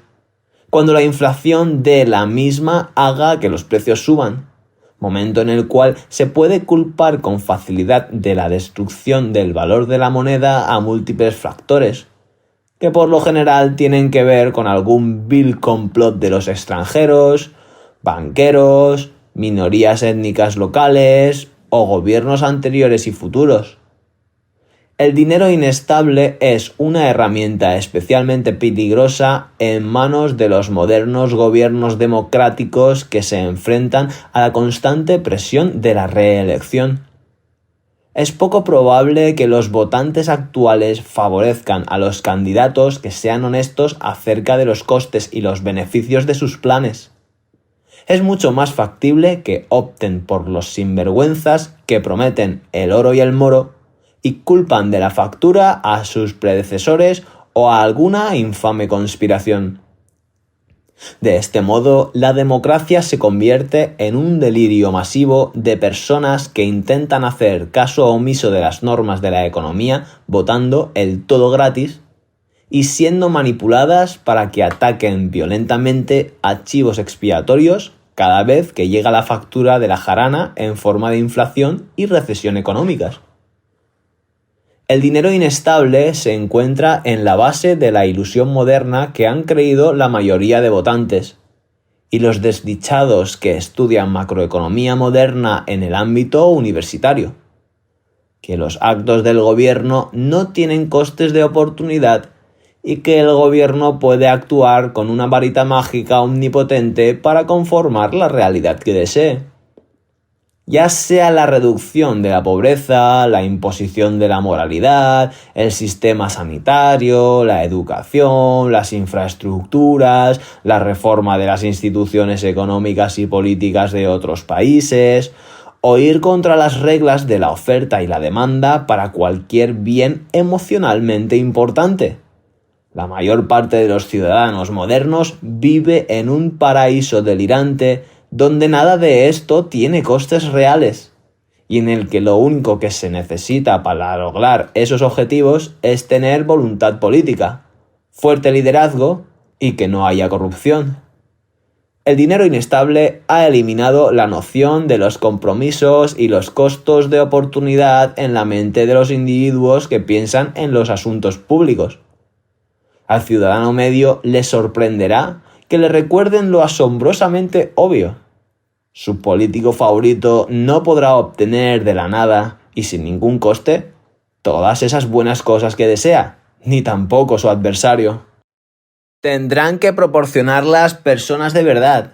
Speaker 1: cuando la inflación de la misma haga que los precios suban, momento en el cual se puede culpar con facilidad de la destrucción del valor de la moneda a múltiples factores, que por lo general tienen que ver con algún vil complot de los extranjeros, banqueros, minorías étnicas locales o gobiernos anteriores y futuros. El dinero inestable es una herramienta especialmente peligrosa en manos de los modernos gobiernos democráticos que se enfrentan a la constante presión de la reelección. Es poco probable que los votantes actuales favorezcan a los candidatos que sean honestos acerca de los costes y los beneficios de sus planes. Es mucho más factible que opten por los sinvergüenzas que prometen el oro y el moro y culpan de la factura a sus predecesores o a alguna infame conspiración. De este modo, la democracia se convierte en un delirio masivo de personas que intentan hacer caso omiso de las normas de la economía, votando el todo gratis y siendo manipuladas para que ataquen violentamente a chivos expiatorios cada vez que llega la factura de la jarana en forma de inflación y recesión económicas. El dinero inestable se encuentra en la base de la ilusión moderna que han creído la mayoría de votantes, y los desdichados que estudian macroeconomía moderna en el ámbito universitario, que los actos del gobierno no tienen costes de oportunidad y que el gobierno puede actuar con una varita mágica omnipotente para conformar la realidad que desee. Ya sea la reducción de la pobreza, la imposición de la moralidad, el sistema sanitario, la educación, las infraestructuras, la reforma de las instituciones económicas y políticas de otros países, o ir contra las reglas de la oferta y la demanda para cualquier bien emocionalmente importante. La mayor parte de los ciudadanos modernos vive en un paraíso delirante donde nada de esto tiene costes reales y en el que lo único que se necesita para lograr esos objetivos es tener voluntad política, fuerte liderazgo y que no haya corrupción. El dinero inestable ha eliminado la noción de los compromisos y los costos de oportunidad en la mente de los individuos que piensan en los asuntos públicos. Al ciudadano medio le sorprenderá que le recuerden lo asombrosamente obvio. Su político favorito no podrá obtener de la nada y sin ningún coste todas esas buenas cosas que desea, ni tampoco su adversario. Tendrán que proporcionarlas personas de verdad,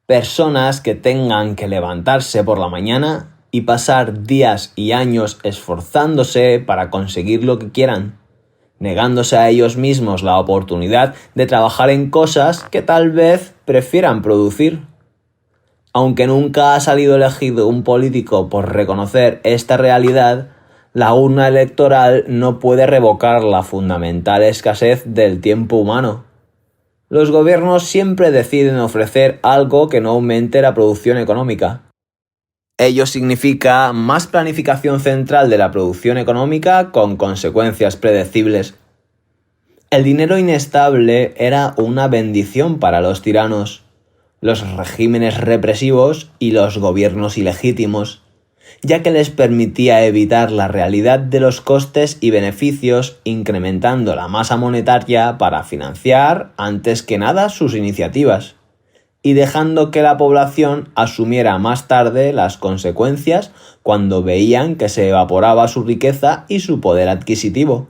Speaker 1: personas que tengan que levantarse por la mañana y pasar días y años esforzándose para conseguir lo que quieran, negándose a ellos mismos la oportunidad de trabajar en cosas que tal vez prefieran producir. Aunque nunca ha salido elegido un político por reconocer esta realidad, La urna electoral no puede revocar la fundamental escasez del tiempo humano. Los gobiernos siempre deciden ofrecer algo que no aumente la producción económica. Ello significa más planificación central de la producción económica con consecuencias predecibles. El dinero inestable era una bendición para los tiranos, los regímenes represivos y los gobiernos ilegítimos, ya que les permitía evitar la realidad de los costes y beneficios, incrementando la masa monetaria para financiar, antes que nada, sus iniciativas, y dejando que la población asumiera más tarde las consecuencias cuando veían que se evaporaba su riqueza y su poder adquisitivo.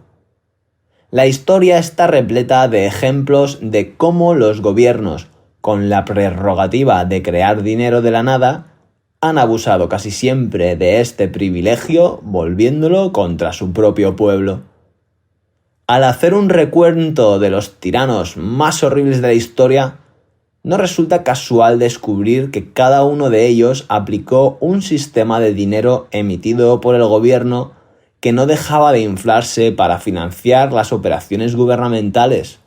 Speaker 1: La historia está repleta de ejemplos de cómo los gobiernos, con la prerrogativa de crear dinero de la nada, han abusado casi siempre de este privilegio, volviéndolo contra su propio pueblo. Al hacer un recuento de los tiranos más horribles de la historia, no resulta casual descubrir que cada uno de ellos aplicó un sistema de dinero emitido por el gobierno que no dejaba de inflarse para financiar las operaciones gubernamentales.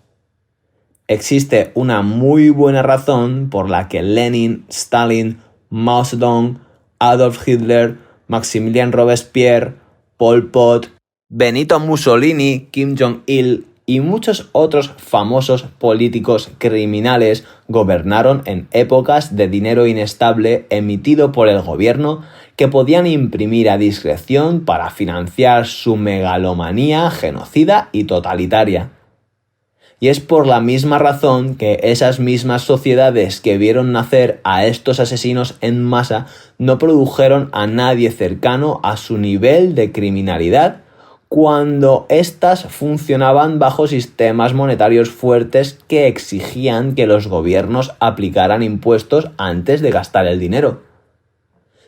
Speaker 1: Existe una muy buena razón por la que Lenin, Stalin, Mao Zedong, Adolf Hitler, Maximilien Robespierre, Pol Pot, Benito Mussolini, Kim Jong-il y muchos otros famosos políticos criminales gobernaron en épocas de dinero inestable emitido por el gobierno que podían imprimir a discreción para financiar su megalomanía genocida y totalitaria. Y es por la misma razón que esas mismas sociedades que vieron nacer a estos asesinos en masa no produjeron a nadie cercano a su nivel de criminalidad cuando éstas funcionaban bajo sistemas monetarios fuertes que exigían que los gobiernos aplicaran impuestos antes de gastar el dinero.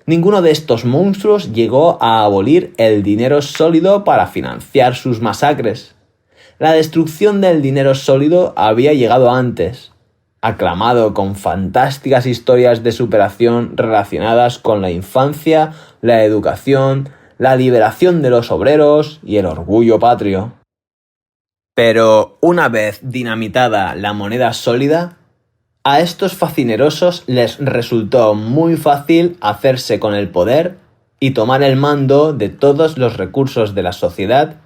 Speaker 1: Ninguno de estos monstruos llegó a abolir el dinero sólido para financiar sus masacres. La destrucción del dinero sólido había llegado antes, aclamado con fantásticas historias de superación relacionadas con la infancia, la educación, la liberación de los obreros y el orgullo patrio. Pero una vez dinamitada la moneda sólida, a estos facinerosos les resultó muy fácil hacerse con el poder y tomar el mando de todos los recursos de la sociedad,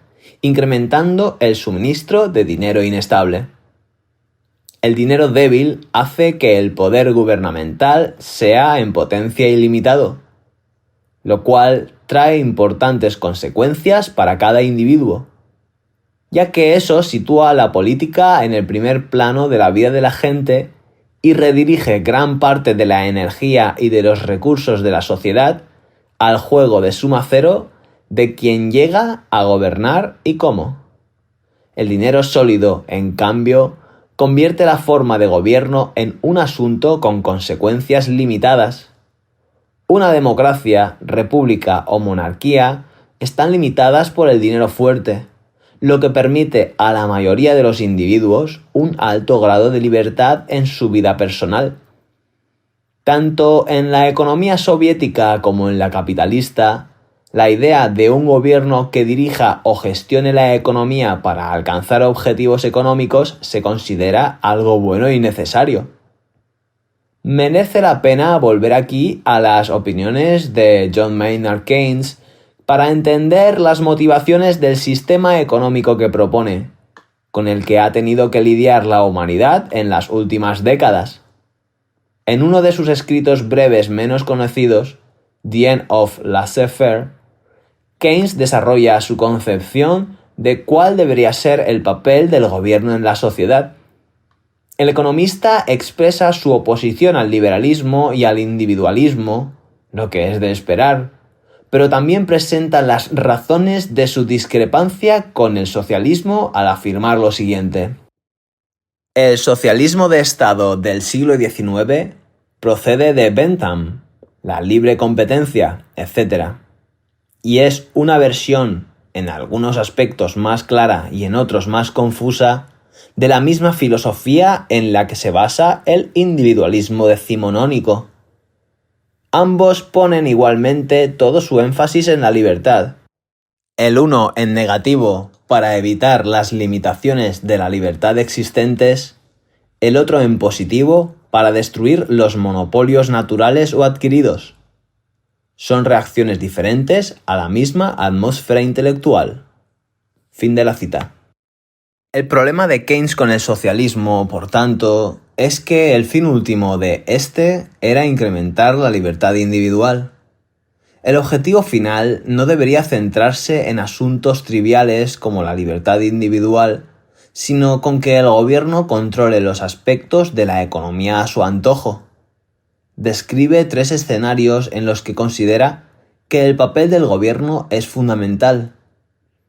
Speaker 1: incrementando el suministro de dinero inestable. El dinero débil hace que el poder gubernamental sea en potencia ilimitado, lo cual trae importantes consecuencias para cada individuo, ya que eso sitúa la política en el primer plano de la vida de la gente y redirige gran parte de la energía y de los recursos de la sociedad al juego de suma cero de quién llega a gobernar y cómo. El dinero sólido, en cambio, convierte la forma de gobierno en un asunto con consecuencias limitadas. Una democracia, república o monarquía están limitadas por el dinero fuerte, lo que permite a la mayoría de los individuos un alto grado de libertad en su vida personal. Tanto en la economía soviética como en la capitalista, la idea de un gobierno que dirija o gestione la economía para alcanzar objetivos económicos se considera algo bueno y necesario. Merece la pena volver aquí a las opiniones de John Maynard Keynes para entender las motivaciones del sistema económico que propone, con el que ha tenido que lidiar la humanidad en las últimas décadas. En uno de sus escritos breves menos conocidos, The End of Laissez-faire, Keynes desarrolla su concepción de cuál debería ser el papel del gobierno en la sociedad. El economista expresa su oposición al liberalismo y al individualismo, lo que es de esperar, pero también presenta las razones de su discrepancia con el socialismo al afirmar lo siguiente. El socialismo de Estado del siglo XIX procede de Bentham, la libre competencia, etc. Y es una versión, en algunos aspectos más clara y en otros más confusa, de la misma filosofía en la que se basa el individualismo decimonónico. Ambos ponen igualmente todo su énfasis en la libertad. el uno en negativo para evitar las limitaciones de la libertad existentes, el otro en positivo para destruir los monopolios naturales o adquiridos. Son reacciones diferentes a la misma atmósfera intelectual. Fin de la cita. El problema de Keynes con el socialismo, por tanto, es que el fin último de este era incrementar la libertad individual. El objetivo final no debería centrarse en asuntos triviales como la libertad individual, sino con que el gobierno controle los aspectos de la economía a su antojo. Describe 3 escenarios en los que considera que el papel del gobierno es fundamental.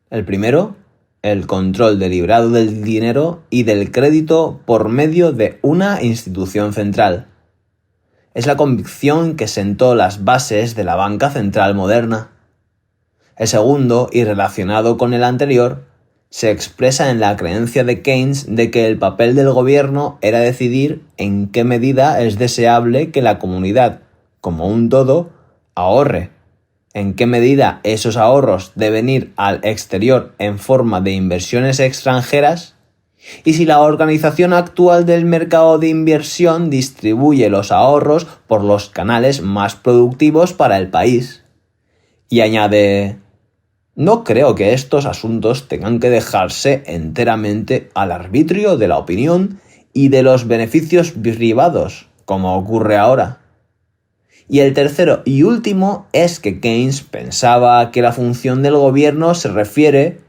Speaker 1: El primero, el control deliberado del dinero y del crédito por medio de una institución central. Es la convicción que sentó las bases de la banca central moderna. El segundo, y relacionado con el anterior, se expresa en la creencia de Keynes de que el papel del gobierno era decidir en qué medida es deseable que la comunidad, como un todo, ahorre, en qué medida esos ahorros deben ir al exterior en forma de inversiones extranjeras, y si la organización actual del mercado de inversión distribuye los ahorros por los canales más productivos para el país. Y añade: no creo que estos asuntos tengan que dejarse enteramente al arbitrio de la opinión y de los beneficios privados, como ocurre ahora. Y el tercero y último es que Keynes pensaba que la función del gobierno se refiere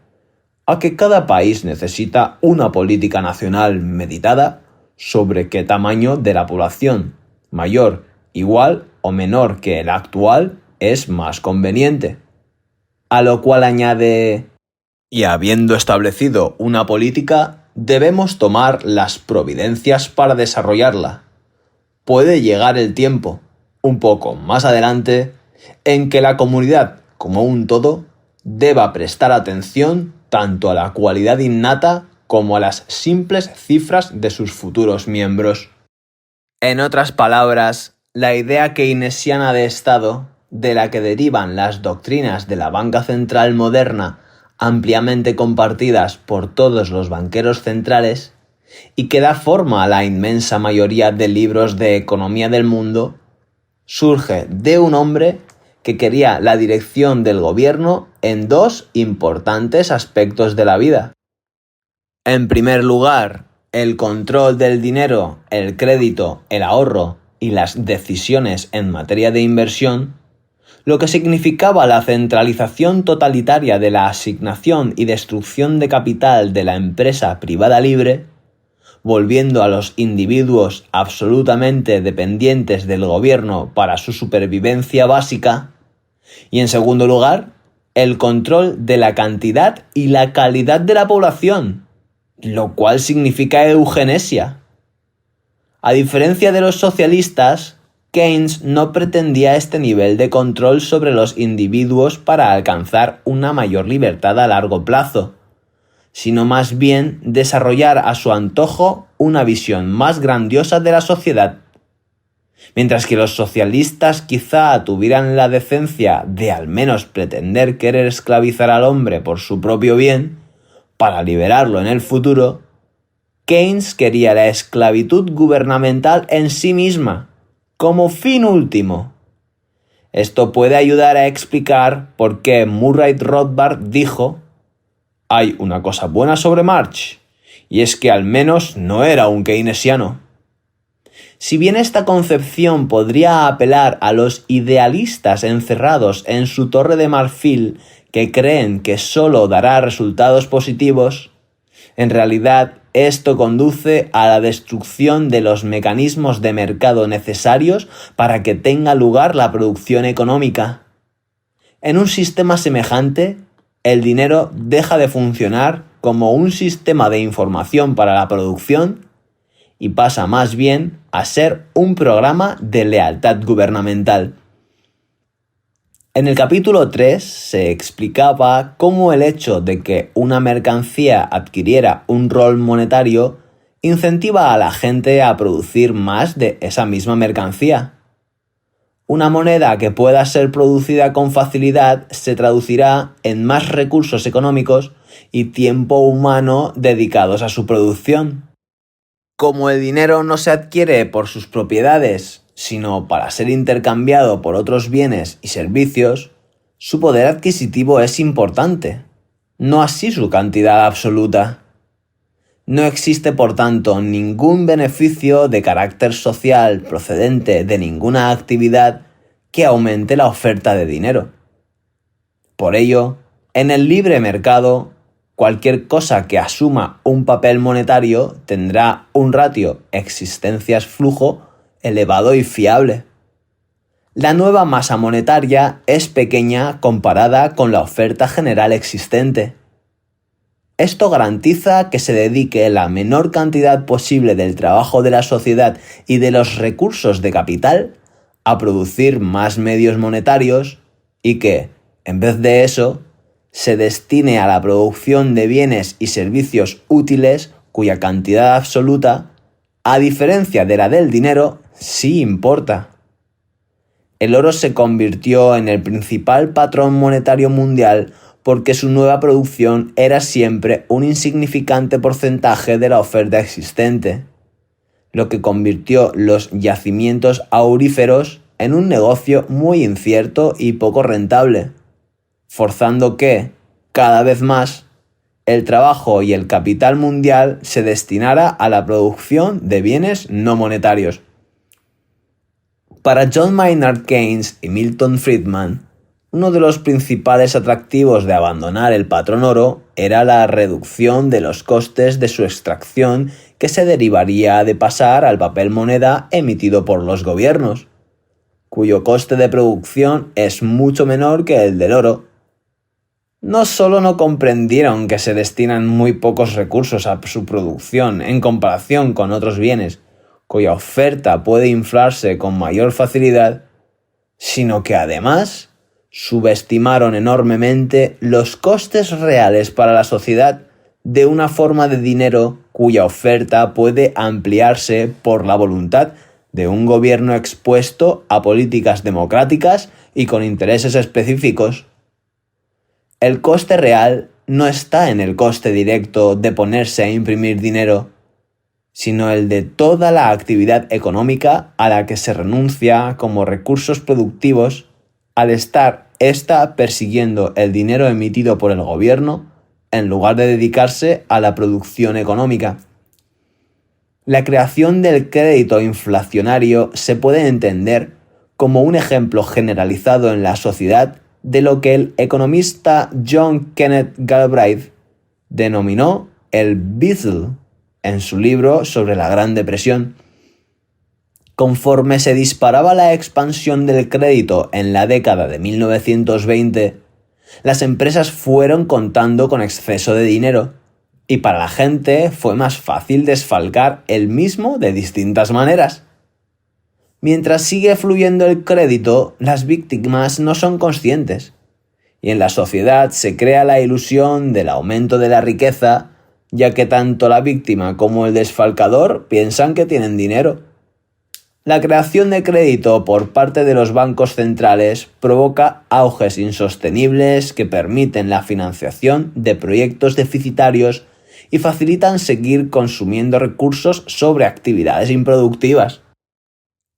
Speaker 1: a que cada país necesita una política nacional meditada sobre qué tamaño de la población, mayor, igual o menor que el actual, es más conveniente. A lo cual añade: y habiendo establecido una política, debemos tomar las providencias para desarrollarla. Puede llegar el tiempo, un poco más adelante, en que la comunidad, como un todo, deba prestar atención tanto a la cualidad innata como a las simples cifras de sus futuros miembros. En otras palabras, la idea keynesiana de Estado, de la que derivan las doctrinas de la banca central moderna ampliamente compartidas por todos los banqueros centrales, y que da forma a la inmensa mayoría de libros de economía del mundo, surge de un hombre que quería la dirección del gobierno en 2 importantes aspectos de la vida. En primer lugar, el control del dinero, el crédito, el ahorro y las decisiones en materia de inversión, lo que significaba la centralización totalitaria de la asignación y destrucción de capital de la empresa privada libre, volviendo a los individuos absolutamente dependientes del gobierno para su supervivencia básica. Y en segundo lugar, el control de la cantidad y la calidad de la población, lo cual significa eugenesia. A diferencia de los socialistas, Keynes no pretendía este nivel de control sobre los individuos para alcanzar una mayor libertad a largo plazo, sino más bien desarrollar a su antojo una visión más grandiosa de la sociedad. Mientras que los socialistas quizá tuvieran la decencia de al menos pretender querer esclavizar al hombre por su propio bien, para liberarlo en el futuro, Keynes quería la esclavitud gubernamental en sí misma, como fin último. Esto puede ayudar a explicar por qué Murray Rothbard dijo: hay una cosa buena sobre Marx, y es que al menos no era un keynesiano. Si bien esta concepción podría apelar a los idealistas encerrados en su torre de marfil que creen que solo dará resultados positivos, en realidad esto conduce a la destrucción de los mecanismos de mercado necesarios para que tenga lugar la producción económica. En un sistema semejante, el dinero deja de funcionar como un sistema de información para la producción y pasa más bien a ser un programa de lealtad gubernamental. En el capítulo 3 se explicaba cómo el hecho de que una mercancía adquiriera un rol monetario incentiva a la gente a producir más de esa misma mercancía. Una moneda que pueda ser producida con facilidad se traducirá en más recursos económicos y tiempo humano dedicados a su producción. Como el dinero no se adquiere por sus propiedades, sino para ser intercambiado por otros bienes y servicios, su poder adquisitivo es importante, no así su cantidad absoluta. No existe, por tanto, ningún beneficio de carácter social procedente de ninguna actividad que aumente la oferta de dinero. Por ello, en el libre mercado, cualquier cosa que asuma un papel monetario tendrá un ratio existencias-flujo elevado y fiable. La nueva masa monetaria es pequeña comparada con la oferta general existente. Esto garantiza que se dedique la menor cantidad posible del trabajo de la sociedad y de los recursos de capital a producir más medios monetarios y que, en vez de eso, se destine a la producción de bienes y servicios útiles cuya cantidad absoluta, a diferencia de la del dinero, sí importa. El oro se convirtió en el principal patrón monetario mundial porque su nueva producción era siempre un insignificante porcentaje de la oferta existente, lo que convirtió los yacimientos auríferos en un negocio muy incierto y poco rentable, forzando que, cada vez más, el trabajo y el capital mundial se destinara a la producción de bienes no monetarios. Para John Maynard Keynes y Milton Friedman, uno de los principales atractivos de abandonar el patrón oro era la reducción de los costes de su extracción que se derivaría de pasar al papel moneda emitido por los gobiernos, cuyo coste de producción es mucho menor que el del oro. No solo no comprendieron que se destinan muy pocos recursos a su producción en comparación con otros bienes, cuya oferta puede inflarse con mayor facilidad, sino que además subestimaron enormemente los costes reales para la sociedad de una forma de dinero cuya oferta puede ampliarse por la voluntad de un gobierno expuesto a políticas democráticas y con intereses específicos. El coste real no está en el coste directo de ponerse a imprimir dinero, sino el de toda la actividad económica a la que se renuncia como recursos productivos al estar ésta persiguiendo el dinero emitido por el gobierno en lugar de dedicarse a la producción económica. La creación del crédito inflacionario se puede entender como un ejemplo generalizado en la sociedad de lo que el economista John Kenneth Galbraith denominó el Beazle en su libro sobre la Gran Depresión. Conforme se disparaba la expansión del crédito en la década de 1920, las empresas fueron contando con exceso de dinero y para la gente fue más fácil desfalcar el mismo de distintas maneras. Mientras sigue fluyendo el crédito, las víctimas no son conscientes y en la sociedad se crea la ilusión del aumento de la riqueza, ya que tanto la víctima como el desfalcador piensan que tienen dinero. La creación de crédito por parte de los bancos centrales provoca auges insostenibles que permiten la financiación de proyectos deficitarios y facilitan seguir consumiendo recursos sobre actividades improductivas.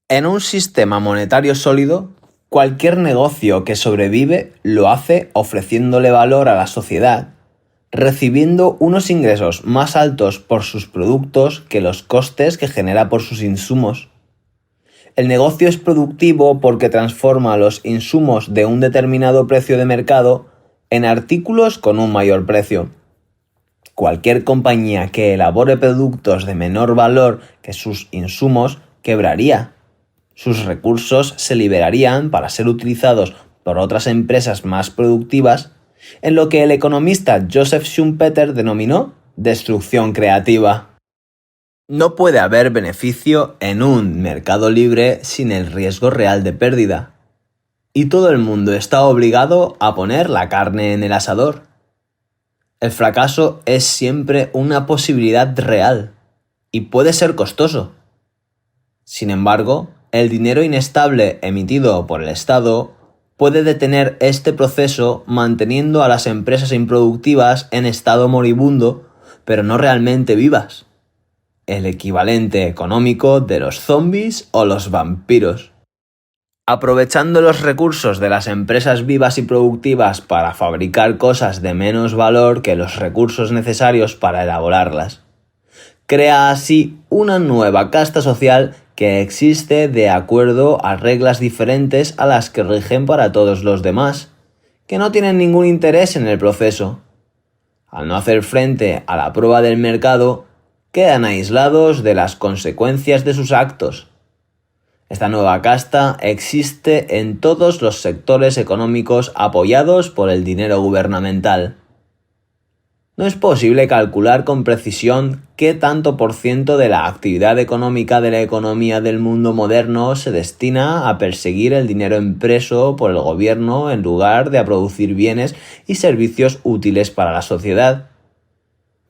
Speaker 1: En un sistema monetario sólido, cualquier negocio que sobrevive lo hace ofreciéndole valor a la sociedad, recibiendo unos ingresos más altos por sus productos que los costes que genera por sus insumos. El negocio es productivo porque transforma los insumos de un determinado precio de mercado en artículos con un mayor precio. Cualquier compañía que elabore productos de menor valor que sus insumos quebraría. Sus recursos se liberarían para ser utilizados por otras empresas más productivas, en lo que el economista Joseph Schumpeter denominó destrucción creativa. No puede haber beneficio en un mercado libre sin el riesgo real de pérdida. Y todo el mundo está obligado a poner la carne en el asador. El fracaso es siempre una posibilidad real y puede ser costoso. Sin embargo, El dinero inestable emitido por el Estado puede detener este proceso manteniendo a las empresas improductivas en estado moribundo, pero no realmente vivas. El equivalente económico de los zombies o los vampiros. Aprovechando los recursos de las empresas vivas y productivas para fabricar cosas de menos valor que los recursos necesarios para elaborarlas. Crea así una nueva casta social que existe de acuerdo a reglas diferentes a las que rigen para todos los demás, que no tienen ningún interés en el proceso. Al no hacer frente a la prueba del mercado, quedan aislados de las consecuencias de sus actos. Esta nueva casta existe en todos los sectores económicos apoyados por el dinero gubernamental. No es posible calcular con precisión qué tanto por ciento de la actividad económica de la economía del mundo moderno se destina a perseguir el dinero impreso por el gobierno en lugar de a producir bienes y servicios útiles para la sociedad.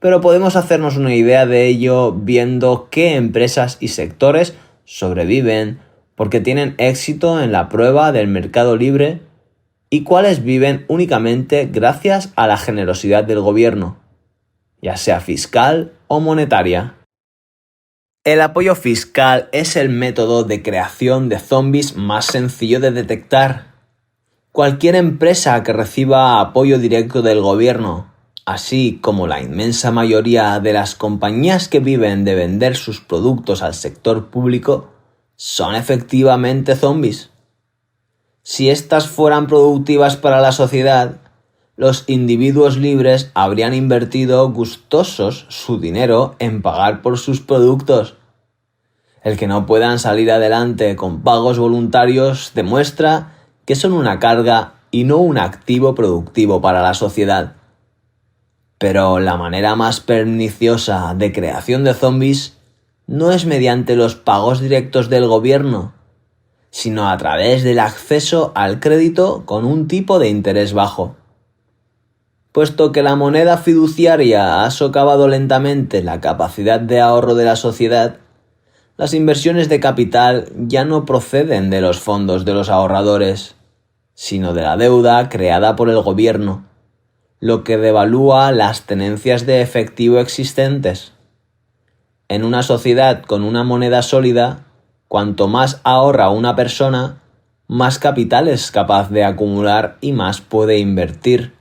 Speaker 1: Pero podemos hacernos una idea de ello viendo qué empresas y sectores sobreviven porque tienen éxito en la prueba del mercado libre y cuáles viven únicamente gracias a la generosidad del gobierno, ya sea fiscal o monetaria. El apoyo fiscal es el método de creación de zombies más sencillo de detectar. Cualquier empresa que reciba apoyo directo del gobierno, así como la inmensa mayoría de las compañías que viven de vender sus productos al sector público, son efectivamente zombies. Si éstas fueran productivas para la sociedad, los individuos libres habrían invertido gustosos su dinero en pagar por sus productos. El que no puedan salir adelante con pagos voluntarios demuestra que son una carga y no un activo productivo para la sociedad. Pero la manera más perniciosa de creación de zombies no es mediante los pagos directos del gobierno, sino a través del acceso al crédito con un tipo de interés bajo. Puesto que la moneda fiduciaria ha socavado lentamente la capacidad de ahorro de la sociedad, las inversiones de capital ya no proceden de los fondos de los ahorradores, sino de la deuda creada por el gobierno, lo que devalúa las tenencias de efectivo existentes. En una sociedad con una moneda sólida, cuanto más ahorra una persona, más capital es capaz de acumular y más puede invertir.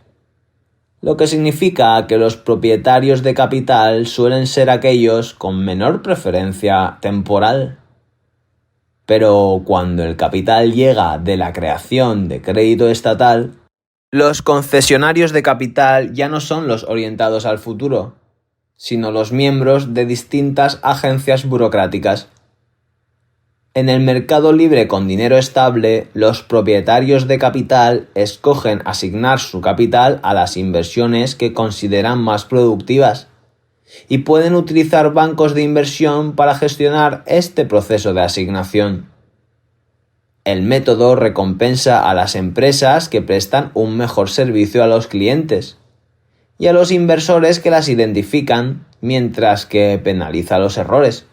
Speaker 1: Lo que significa que los propietarios de capital suelen ser aquellos con menor preferencia temporal. Pero cuando el capital llega de la creación de crédito estatal, los concesionarios de capital ya no son los orientados al futuro, sino los miembros de distintas agencias burocráticas. En el mercado libre con dinero estable, los propietarios de capital escogen asignar su capital a las inversiones que consideran más productivas y pueden utilizar bancos de inversión para gestionar este proceso de asignación. El método recompensa a las empresas que prestan un mejor servicio a los clientes y a los inversores que las identifican, mientras que penaliza los errores.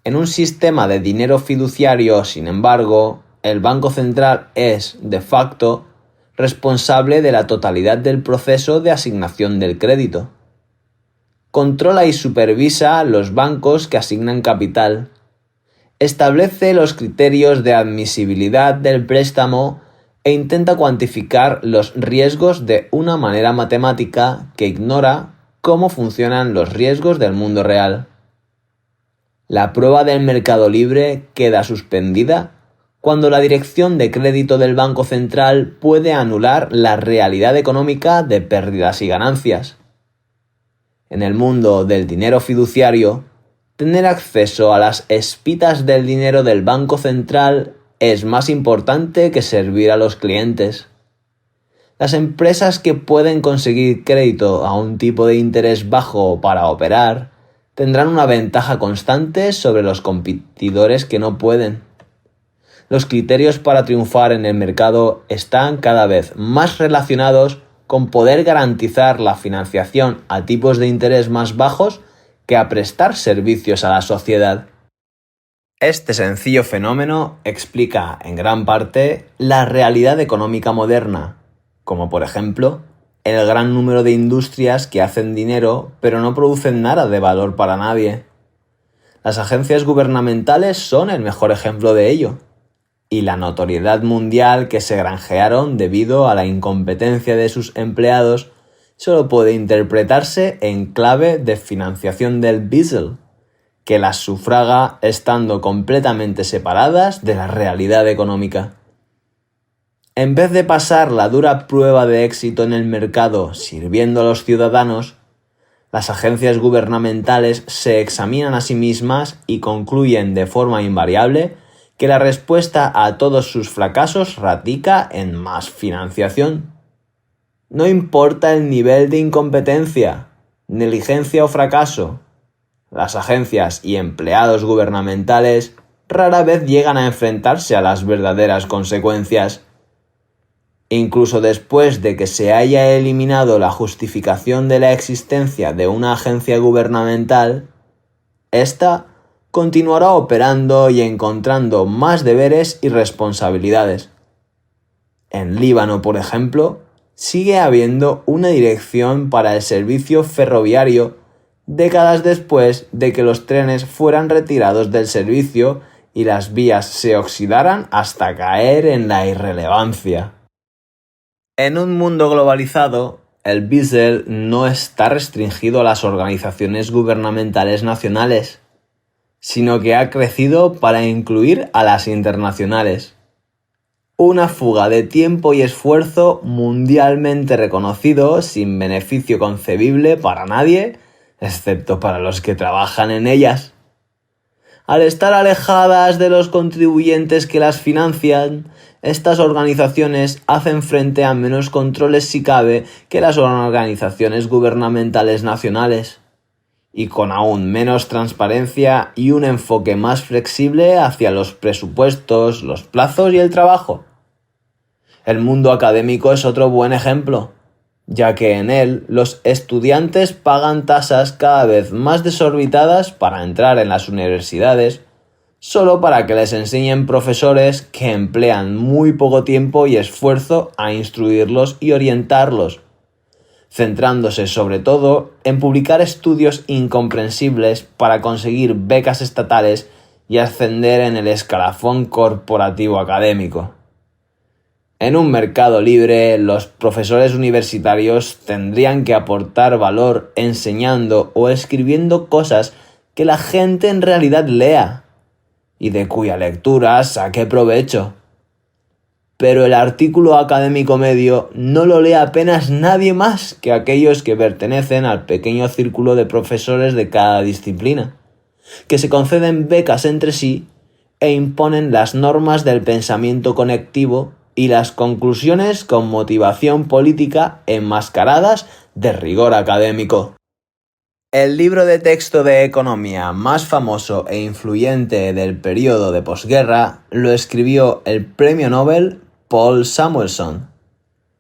Speaker 1: En un sistema de dinero fiduciario, sin embargo, el Banco Central es, de facto, responsable de la totalidad del proceso de asignación del crédito. Controla y supervisa los bancos que asignan capital. Establece los criterios de admisibilidad del préstamo e intenta cuantificar los riesgos de una manera matemática que ignora cómo funcionan los riesgos del mundo real. La prueba del mercado libre queda suspendida cuando la dirección de crédito del Banco Central puede anular la realidad económica de pérdidas y ganancias. En el mundo del dinero fiduciario, tener acceso a las espitas del dinero del Banco Central es más importante que servir a los clientes. Las empresas que pueden conseguir crédito a un tipo de interés bajo para operar tendrán una ventaja constante sobre los competidores que no pueden. Los criterios para triunfar en el mercado están cada vez más relacionados con poder garantizar la financiación a tipos de interés más bajos que a prestar servicios a la sociedad. Este sencillo fenómeno explica en gran parte la realidad económica moderna, como por ejemplo el gran número de industrias que hacen dinero pero no producen nada de valor para nadie. Las agencias gubernamentales son el mejor ejemplo de ello, y la notoriedad mundial que se granjearon debido a la incompetencia de sus empleados solo puede interpretarse en clave de financiación del bisel, que las sufraga estando completamente separadas de la realidad económica. En vez de pasar la dura prueba de éxito en el mercado sirviendo a los ciudadanos, las agencias gubernamentales se examinan a sí mismas y concluyen de forma invariable que la respuesta a todos sus fracasos radica en más financiación. No importa el nivel de incompetencia, negligencia o fracaso, las agencias y empleados gubernamentales rara vez llegan a enfrentarse a las verdaderas consecuencias. Incluso después de que se haya eliminado la justificación de la existencia de una agencia gubernamental, ésta continuará operando y encontrando más deberes y responsabilidades. En Líbano, por ejemplo, sigue habiendo una dirección para el servicio ferroviario décadas después de que los trenes fueran retirados del servicio y las vías se oxidaran hasta caer en la irrelevancia. En un mundo globalizado, el bisel no está restringido a las organizaciones gubernamentales nacionales, sino que ha crecido para incluir a las internacionales. Una fuga de tiempo y esfuerzo mundialmente reconocido sin beneficio concebible para nadie, excepto para los que trabajan en ellas. Al estar alejadas de los contribuyentes que las financian, estas organizaciones hacen frente a menos controles si cabe que las organizaciones gubernamentales nacionales, y con aún menos transparencia y un enfoque más flexible hacia los presupuestos, los plazos y el trabajo. El mundo académico es otro buen ejemplo, ya que en él los estudiantes pagan tasas cada vez más desorbitadas para entrar en las universidades, solo para que les enseñen profesores que emplean muy poco tiempo y esfuerzo a instruirlos y orientarlos, centrándose sobre todo en publicar estudios incomprensibles para conseguir becas estatales y ascender en el escalafón corporativo académico. En un mercado libre, los profesores universitarios tendrían que aportar valor enseñando o escribiendo cosas que la gente en realidad lea y de cuya lectura saque provecho. Pero el artículo académico medio no lo lee apenas nadie más que aquellos que pertenecen al pequeño círculo de profesores de cada disciplina, que se conceden becas entre sí e imponen las normas del pensamiento conectivo y las conclusiones con motivación política enmascaradas de rigor académico. El libro de texto de economía más famoso e influyente del periodo de posguerra lo escribió el premio Nobel Paul Samuelson.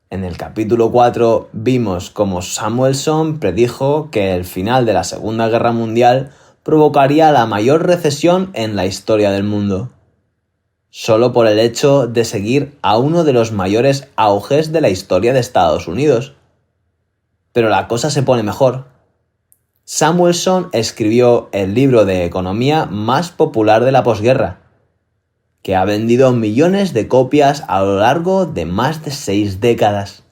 Speaker 1: En el capítulo 4 vimos cómo Samuelson predijo que el final de la Segunda Guerra Mundial provocaría la mayor recesión en la historia del mundo, solo por el hecho de seguir a uno de los mayores auges de la historia de Estados Unidos. Pero la cosa se pone mejor. Samuelson escribió el libro de economía más popular de la posguerra, que ha vendido millones de copias a lo largo de más de 6 décadas.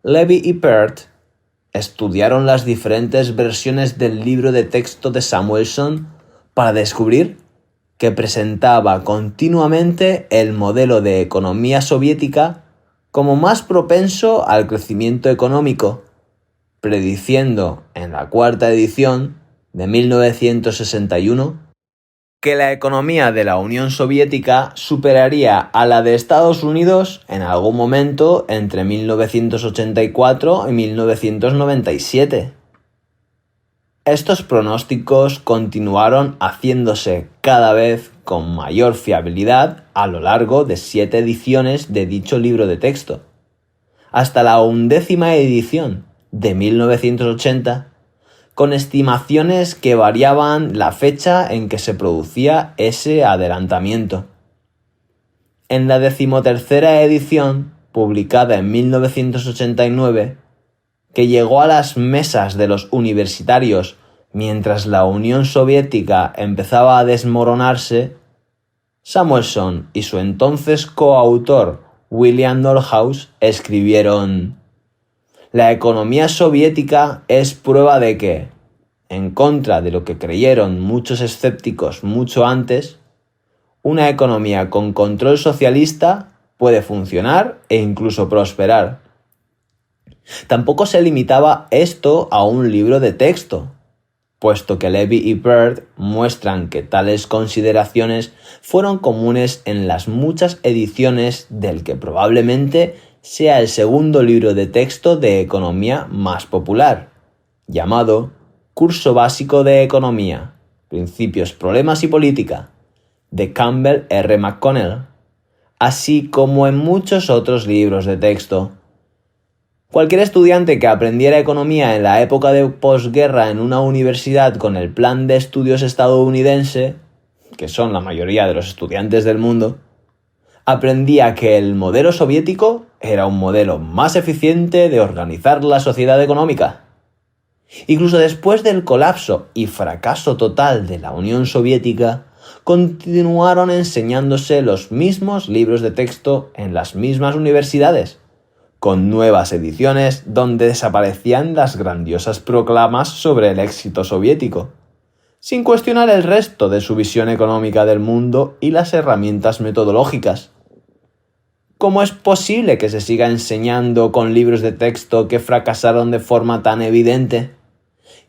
Speaker 1: Levy y Peart estudiaron las diferentes versiones del libro de texto de Samuelson para descubrir que presentaba continuamente el modelo de economía soviética como más propenso al crecimiento económico, prediciendo en la cuarta edición de 1961 que la economía de la Unión Soviética superaría a la de Estados Unidos en algún momento entre 1984 y 1997. Estos pronósticos continuaron haciéndose cada vez con mayor fiabilidad a lo largo de 7 ediciones de dicho libro de texto, hasta la 11ª edición de 1980, con estimaciones que variaban la fecha en que se producía ese adelantamiento. En la 13ª edición, publicada en 1989, que llegó a las mesas de los universitarios mientras la Unión Soviética empezaba a desmoronarse, Samuelson y su entonces coautor William Nordhaus escribieron: «La economía soviética es prueba de que, en contra de lo que creyeron muchos escépticos mucho antes, una economía con control socialista puede funcionar e incluso prosperar». Tampoco se limitaba esto a un libro de texto, puesto que Levy y Bird muestran que tales consideraciones fueron comunes en las muchas ediciones del que probablemente sea el segundo libro de texto de economía más popular, llamado Curso Básico de Economía, Principios, Problemas y Política, de Campbell R. McConnell, así como en muchos otros libros de texto. Cualquier estudiante que aprendiera economía en la época de posguerra en una universidad con el plan de estudios estadounidense, que son la mayoría de los estudiantes del mundo, aprendía que el modelo soviético era un modelo más eficiente de organizar la sociedad económica. Incluso después del colapso y fracaso total de la Unión Soviética, continuaron enseñándose los mismos libros de texto en las mismas universidades, con nuevas ediciones donde desaparecían las grandiosas proclamas sobre el éxito soviético, sin cuestionar el resto de su visión económica del mundo y las herramientas metodológicas. ¿Cómo es posible que se siga enseñando con libros de texto que fracasaron de forma tan evidente?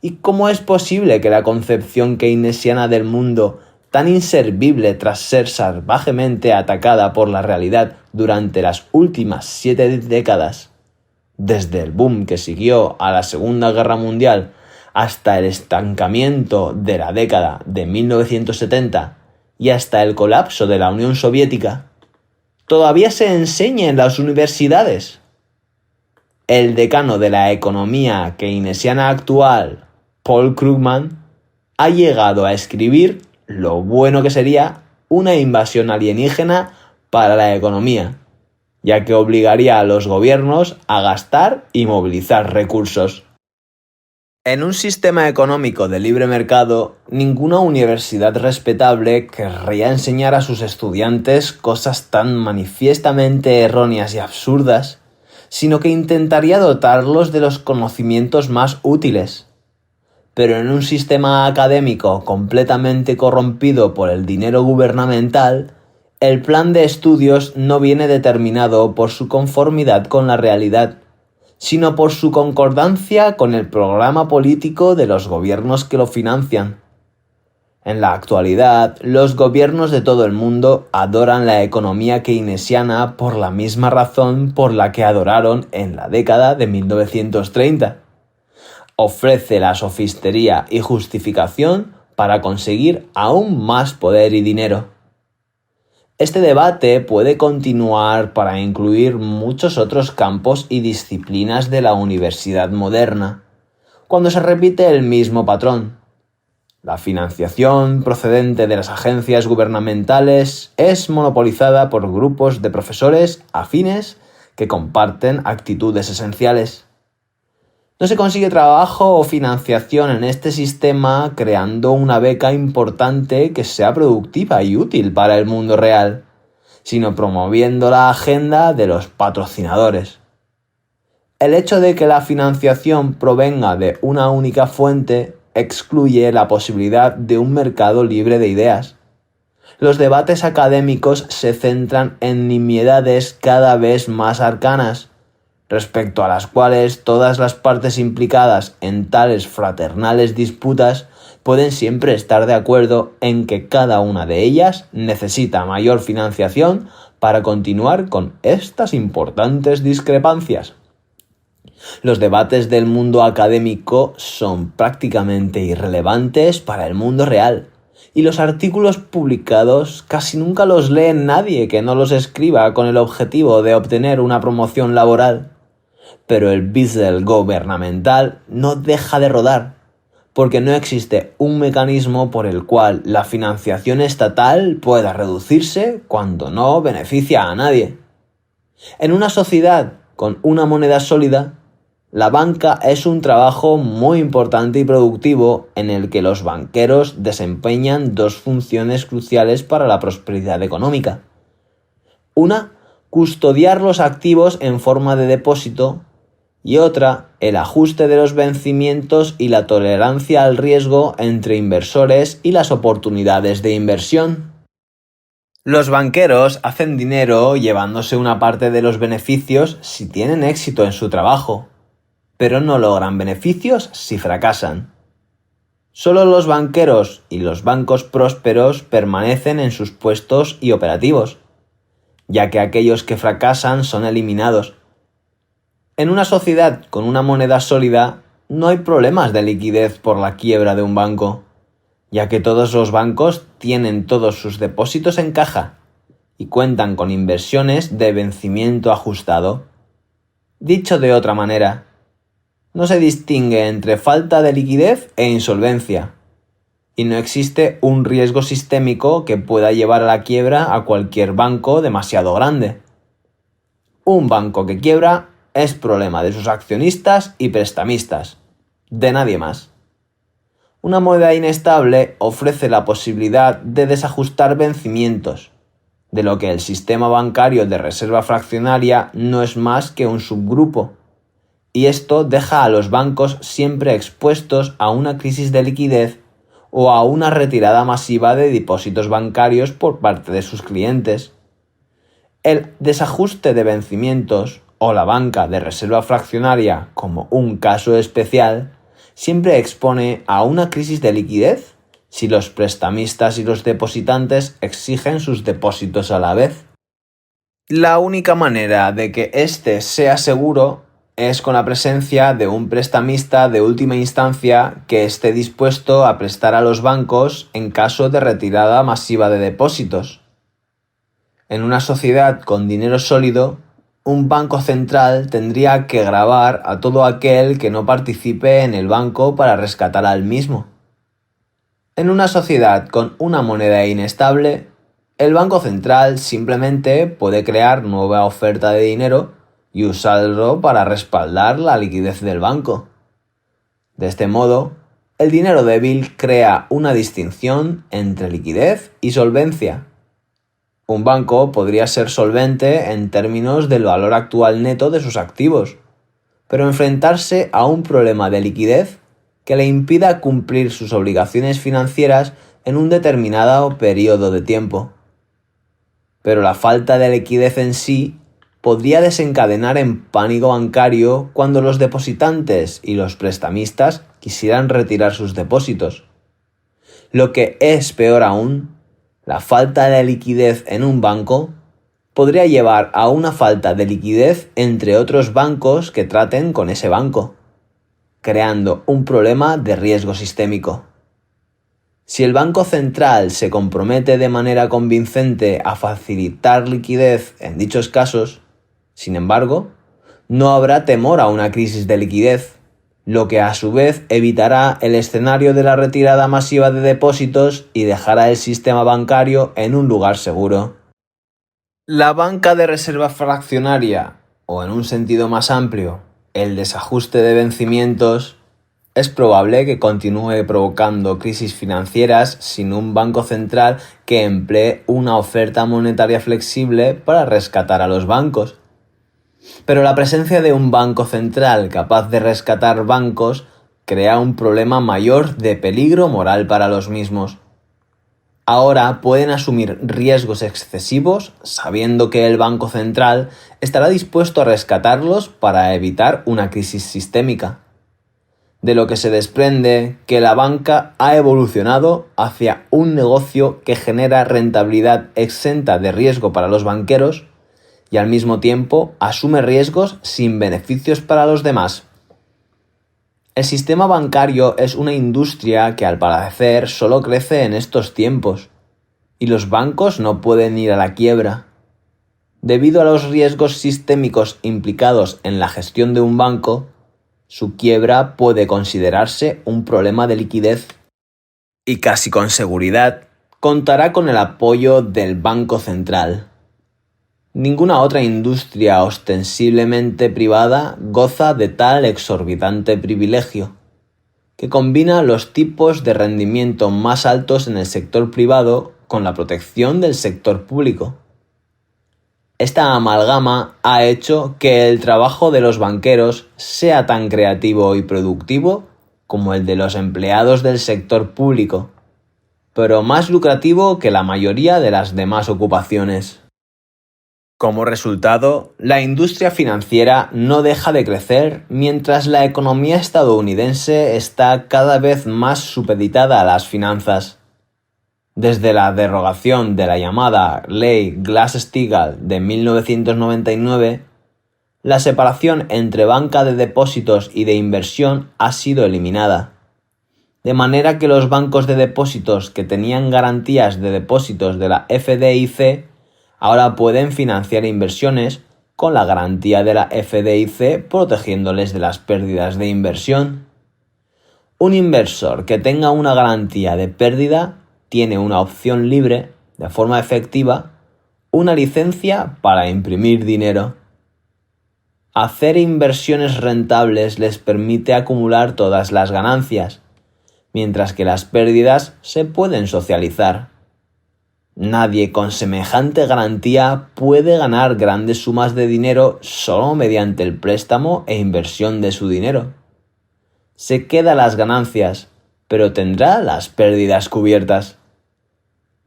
Speaker 1: ¿Y cómo es posible que la concepción keynesiana del mundo, tan inservible tras ser salvajemente atacada por la realidad durante las últimas 7 décadas, desde el boom que siguió a la Segunda Guerra Mundial hasta el estancamiento de la década de 1970 y hasta el colapso de la Unión Soviética, todavía se enseña en las universidades? El decano de la economía keynesiana actual, Paul Krugman, ha llegado a escribir lo bueno que sería una invasión alienígena para la economía, ya que obligaría a los gobiernos a gastar y movilizar recursos. En un sistema económico de libre mercado, ninguna universidad respetable querría enseñar a sus estudiantes cosas tan manifiestamente erróneas y absurdas, sino que intentaría dotarlos de los conocimientos más útiles. Pero en un sistema académico completamente corrompido por el dinero gubernamental, el plan de estudios no viene determinado por su conformidad con la realidad, sino por su concordancia con el programa político de los gobiernos que lo financian. En la actualidad, los gobiernos de todo el mundo adoran la economía keynesiana por la misma razón por la que adoraron en la década de 1930. Ofrece la sofistería y justificación para conseguir aún más poder y dinero. Este debate puede continuar para incluir muchos otros campos y disciplinas de la universidad moderna, cuando se repite el mismo patrón. La financiación procedente de las agencias gubernamentales es monopolizada por grupos de profesores afines que comparten actitudes esenciales. No se consigue trabajo o financiación en este sistema creando una beca importante que sea productiva y útil para el mundo real, sino promoviendo la agenda de los patrocinadores. El hecho de que la financiación provenga de una única fuente excluye la posibilidad de un mercado libre de ideas. Los debates académicos se centran en nimiedades cada vez más arcanas, respecto a las cuales todas las partes implicadas en tales fraternales disputas pueden siempre estar de acuerdo en que cada una de ellas necesita mayor financiación para continuar con estas importantes discrepancias. Los debates del mundo académico son prácticamente irrelevantes para el mundo real, y los artículos publicados casi nunca los lee nadie que no los escriba con el objetivo de obtener una promoción laboral. Pero el bisel gubernamental no deja de rodar, porque no existe un mecanismo por el cual la financiación estatal pueda reducirse cuando no beneficia a nadie. En una sociedad con una moneda sólida, la banca es un trabajo muy importante y productivo en el que los banqueros desempeñan dos funciones cruciales para la prosperidad económica. Una, custodiar los activos en forma de depósito, y otra, el ajuste de los vencimientos y la tolerancia al riesgo entre inversores y las oportunidades de inversión. Los banqueros hacen dinero llevándose una parte de los beneficios si tienen éxito en su trabajo, pero no logran beneficios si fracasan. Solo los banqueros y los bancos prósperos permanecen en sus puestos y operativos, ya que aquellos que fracasan son eliminados. En una sociedad con una moneda sólida no hay problemas de liquidez por la quiebra de un banco, ya que todos los bancos tienen todos sus depósitos en caja y cuentan con inversiones de vencimiento ajustado. Dicho de otra manera, no se distingue entre falta de liquidez e insolvencia, y no existe un riesgo sistémico que pueda llevar a la quiebra a cualquier banco demasiado grande. Un banco que quiebra es problema de sus accionistas y prestamistas, de nadie más. Una moneda inestable ofrece la posibilidad de desajustar vencimientos, de lo que el sistema bancario de reserva fraccionaria no es más que un subgrupo, y esto deja a los bancos siempre expuestos a una crisis de liquidez o a una retirada masiva de depósitos bancarios por parte de sus clientes. El desajuste de vencimientos o la banca de reserva fraccionaria como un caso especial siempre expone a una crisis de liquidez si los prestamistas y los depositantes exigen sus depósitos a la vez. La única manera de que este sea seguro es con la presencia de un prestamista de última instancia que esté dispuesto a prestar a los bancos en caso de retirada masiva de depósitos. En una sociedad con dinero sólido, un banco central tendría que gravar a todo aquel que no participe en el banco para rescatar al mismo. En una sociedad con una moneda inestable, el Banco Central simplemente puede crear nueva oferta de dinero y usarlo para respaldar la liquidez del banco. De este modo, el dinero débil crea una distinción entre liquidez y solvencia. Un banco podría ser solvente en términos del valor actual neto de sus activos, pero enfrentarse a un problema de liquidez que le impida cumplir sus obligaciones financieras en un determinado periodo de tiempo. Pero la falta de liquidez en sí podría desencadenar en pánico bancario cuando los depositantes y los prestamistas quisieran retirar sus depósitos. Lo que es peor aún, la falta de liquidez en un banco podría llevar a una falta de liquidez entre otros bancos que traten con ese banco, creando un problema de riesgo sistémico. Si el Banco Central se compromete de manera convincente a facilitar liquidez en dichos casos, sin embargo, no habrá temor a una crisis de liquidez, lo que a su vez evitará el escenario de la retirada masiva de depósitos y dejará el sistema bancario en un lugar seguro. La banca de reserva fraccionaria, o en un sentido más amplio, el desajuste de vencimientos, es probable que continúe provocando crisis financieras sin un banco central que emplee una oferta monetaria flexible para rescatar a los bancos. Pero la presencia de un banco central capaz de rescatar bancos crea un problema mayor de peligro moral para los mismos. Ahora pueden asumir riesgos excesivos sabiendo que el Banco Central estará dispuesto a rescatarlos para evitar una crisis sistémica. De lo que se desprende que la banca ha evolucionado hacia un negocio que genera rentabilidad exenta de riesgo para los banqueros y al mismo tiempo asume riesgos sin beneficios para los demás. El sistema bancario es una industria que al parecer solo crece en estos tiempos, y los bancos no pueden ir a la quiebra. Debido a los riesgos sistémicos implicados en la gestión de un banco, Su quiebra puede considerarse un problema de liquidez y casi con seguridad contará con el apoyo del Banco Central. Ninguna otra industria ostensiblemente privada goza de tal exorbitante privilegio, que combina los tipos de rendimiento más altos en el sector privado con la protección del sector público. Esta amalgama ha hecho que el trabajo de los banqueros sea tan creativo y productivo como el de los empleados del sector público, pero más lucrativo que la mayoría de las demás ocupaciones. Como resultado, la industria financiera no deja de crecer mientras la economía estadounidense está cada vez más supeditada a las finanzas. Desde la derogación de la llamada Ley Glass-Steagall de 1999, la separación entre banca de depósitos y de inversión ha sido eliminada, de manera que los bancos de depósitos que tenían garantías de depósitos de la FDIC ahora pueden financiar inversiones con la garantía de la FDIC protegiéndoles de las pérdidas de inversión. Un inversor que tenga una garantía de pérdida tiene una opción libre, de forma efectiva, una licencia para imprimir dinero. Hacer inversiones rentables les permite acumular todas las ganancias, mientras que las pérdidas se pueden socializar. Nadie con semejante garantía puede ganar grandes sumas de dinero solo mediante el préstamo e inversión de su dinero. Se queda las ganancias, pero tendrá las pérdidas cubiertas.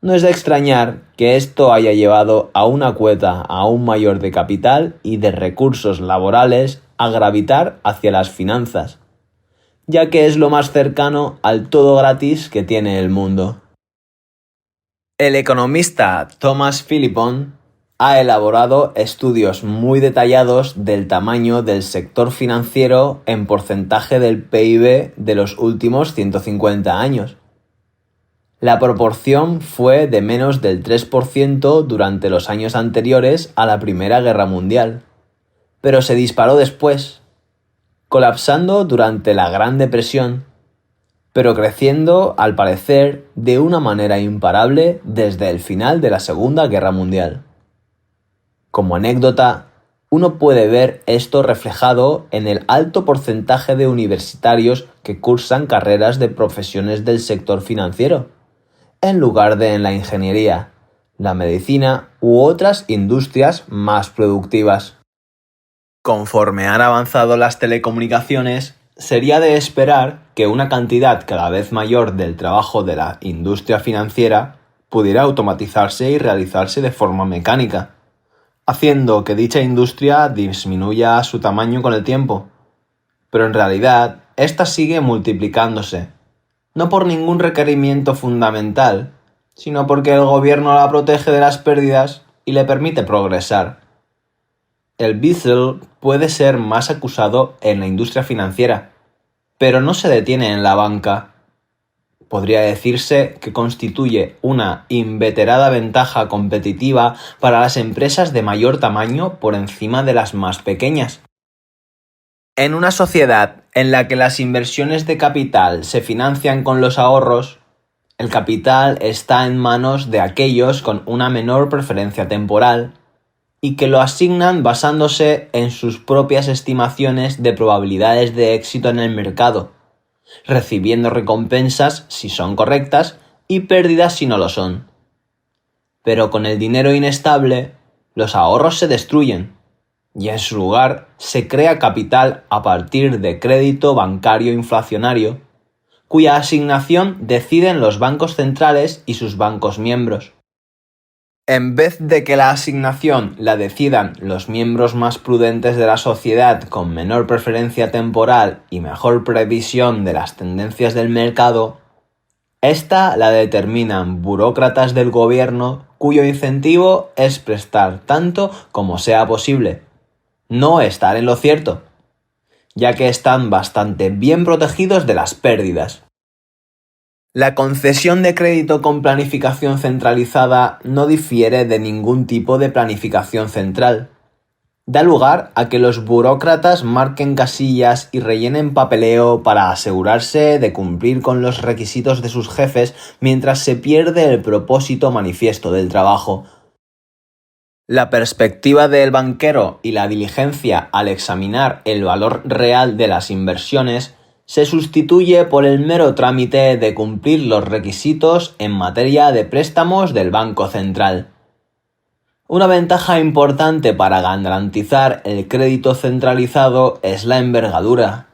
Speaker 1: No es de extrañar que esto haya llevado a una cuota aún mayor de capital y de recursos laborales a gravitar hacia las finanzas, ya que es lo más cercano al todo gratis que tiene el mundo. El economista Thomas Philippon ha elaborado estudios muy detallados del tamaño del sector financiero en porcentaje del PIB de los últimos 150 años. La proporción fue de menos del 3% durante los años anteriores a la Primera Guerra Mundial, pero se disparó después, colapsando durante la Gran Depresión, pero creciendo, al parecer, de una manera imparable desde el final de la Segunda Guerra Mundial. Como anécdota, uno puede ver esto reflejado en el alto porcentaje de universitarios que cursan carreras de profesiones del sector financiero, en lugar de en la ingeniería, la medicina u otras industrias más productivas. Conforme han avanzado las telecomunicaciones, sería de esperar que una cantidad cada vez mayor del trabajo de la industria financiera pudiera automatizarse y realizarse de forma mecánica, haciendo que dicha industria disminuya su tamaño con el tiempo. Pero en realidad, ésta sigue multiplicándose, no por ningún requerimiento fundamental, sino porque el gobierno la protege de las pérdidas y le permite progresar. El Beazle puede ser más acusado en la industria financiera, pero no se detiene en la banca. Podría decirse que constituye una inveterada ventaja competitiva para las empresas de mayor tamaño por encima de las más pequeñas. En una sociedad en la que las inversiones de capital se financian con los ahorros, el capital está en manos de aquellos con una menor preferencia temporal y que lo asignan basándose en sus propias estimaciones de probabilidades de éxito en el mercado, recibiendo recompensas si son correctas y pérdidas si no lo son. Pero con el dinero inestable, los ahorros se destruyen y en su lugar se crea capital a partir de crédito bancario inflacionario, cuya asignación deciden los bancos centrales y sus bancos miembros. En vez de que la asignación la decidan los miembros más prudentes de la sociedad con menor preferencia temporal y mejor previsión de las tendencias del mercado, esta la determinan burócratas del gobierno cuyo incentivo es prestar tanto como sea posible, no estar en lo cierto, ya que están bastante bien protegidos de las pérdidas. La concesión de crédito con planificación centralizada no difiere de ningún tipo de planificación central, Da lugar a que los burócratas marquen casillas y rellenen papeleo para asegurarse de cumplir con los requisitos de sus jefes mientras se pierde el propósito manifiesto del trabajo. La perspectiva del banquero y la diligencia al examinar el valor real de las inversiones se sustituye por el mero trámite de cumplir los requisitos en materia de préstamos del Banco Central. Una ventaja importante para garantizar el crédito centralizado es la envergadura,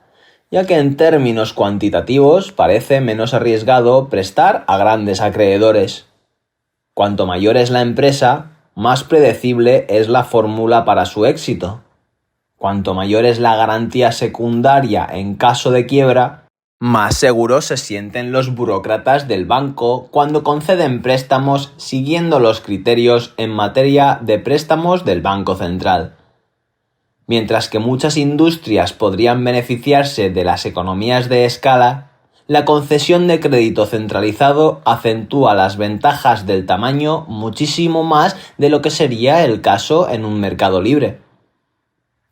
Speaker 1: ya que en términos cuantitativos parece menos arriesgado prestar a grandes acreedores. Cuanto mayor es la empresa, más predecible es la fórmula para su éxito. Cuanto mayor es la garantía secundaria en caso de quiebra, más seguros se sienten los burócratas del banco cuando conceden préstamos siguiendo los criterios en materia de préstamos del Banco Central. Mientras que muchas industrias podrían beneficiarse de las economías de escala, la concesión de crédito centralizado acentúa las ventajas del tamaño muchísimo más de lo que sería el caso en un mercado libre.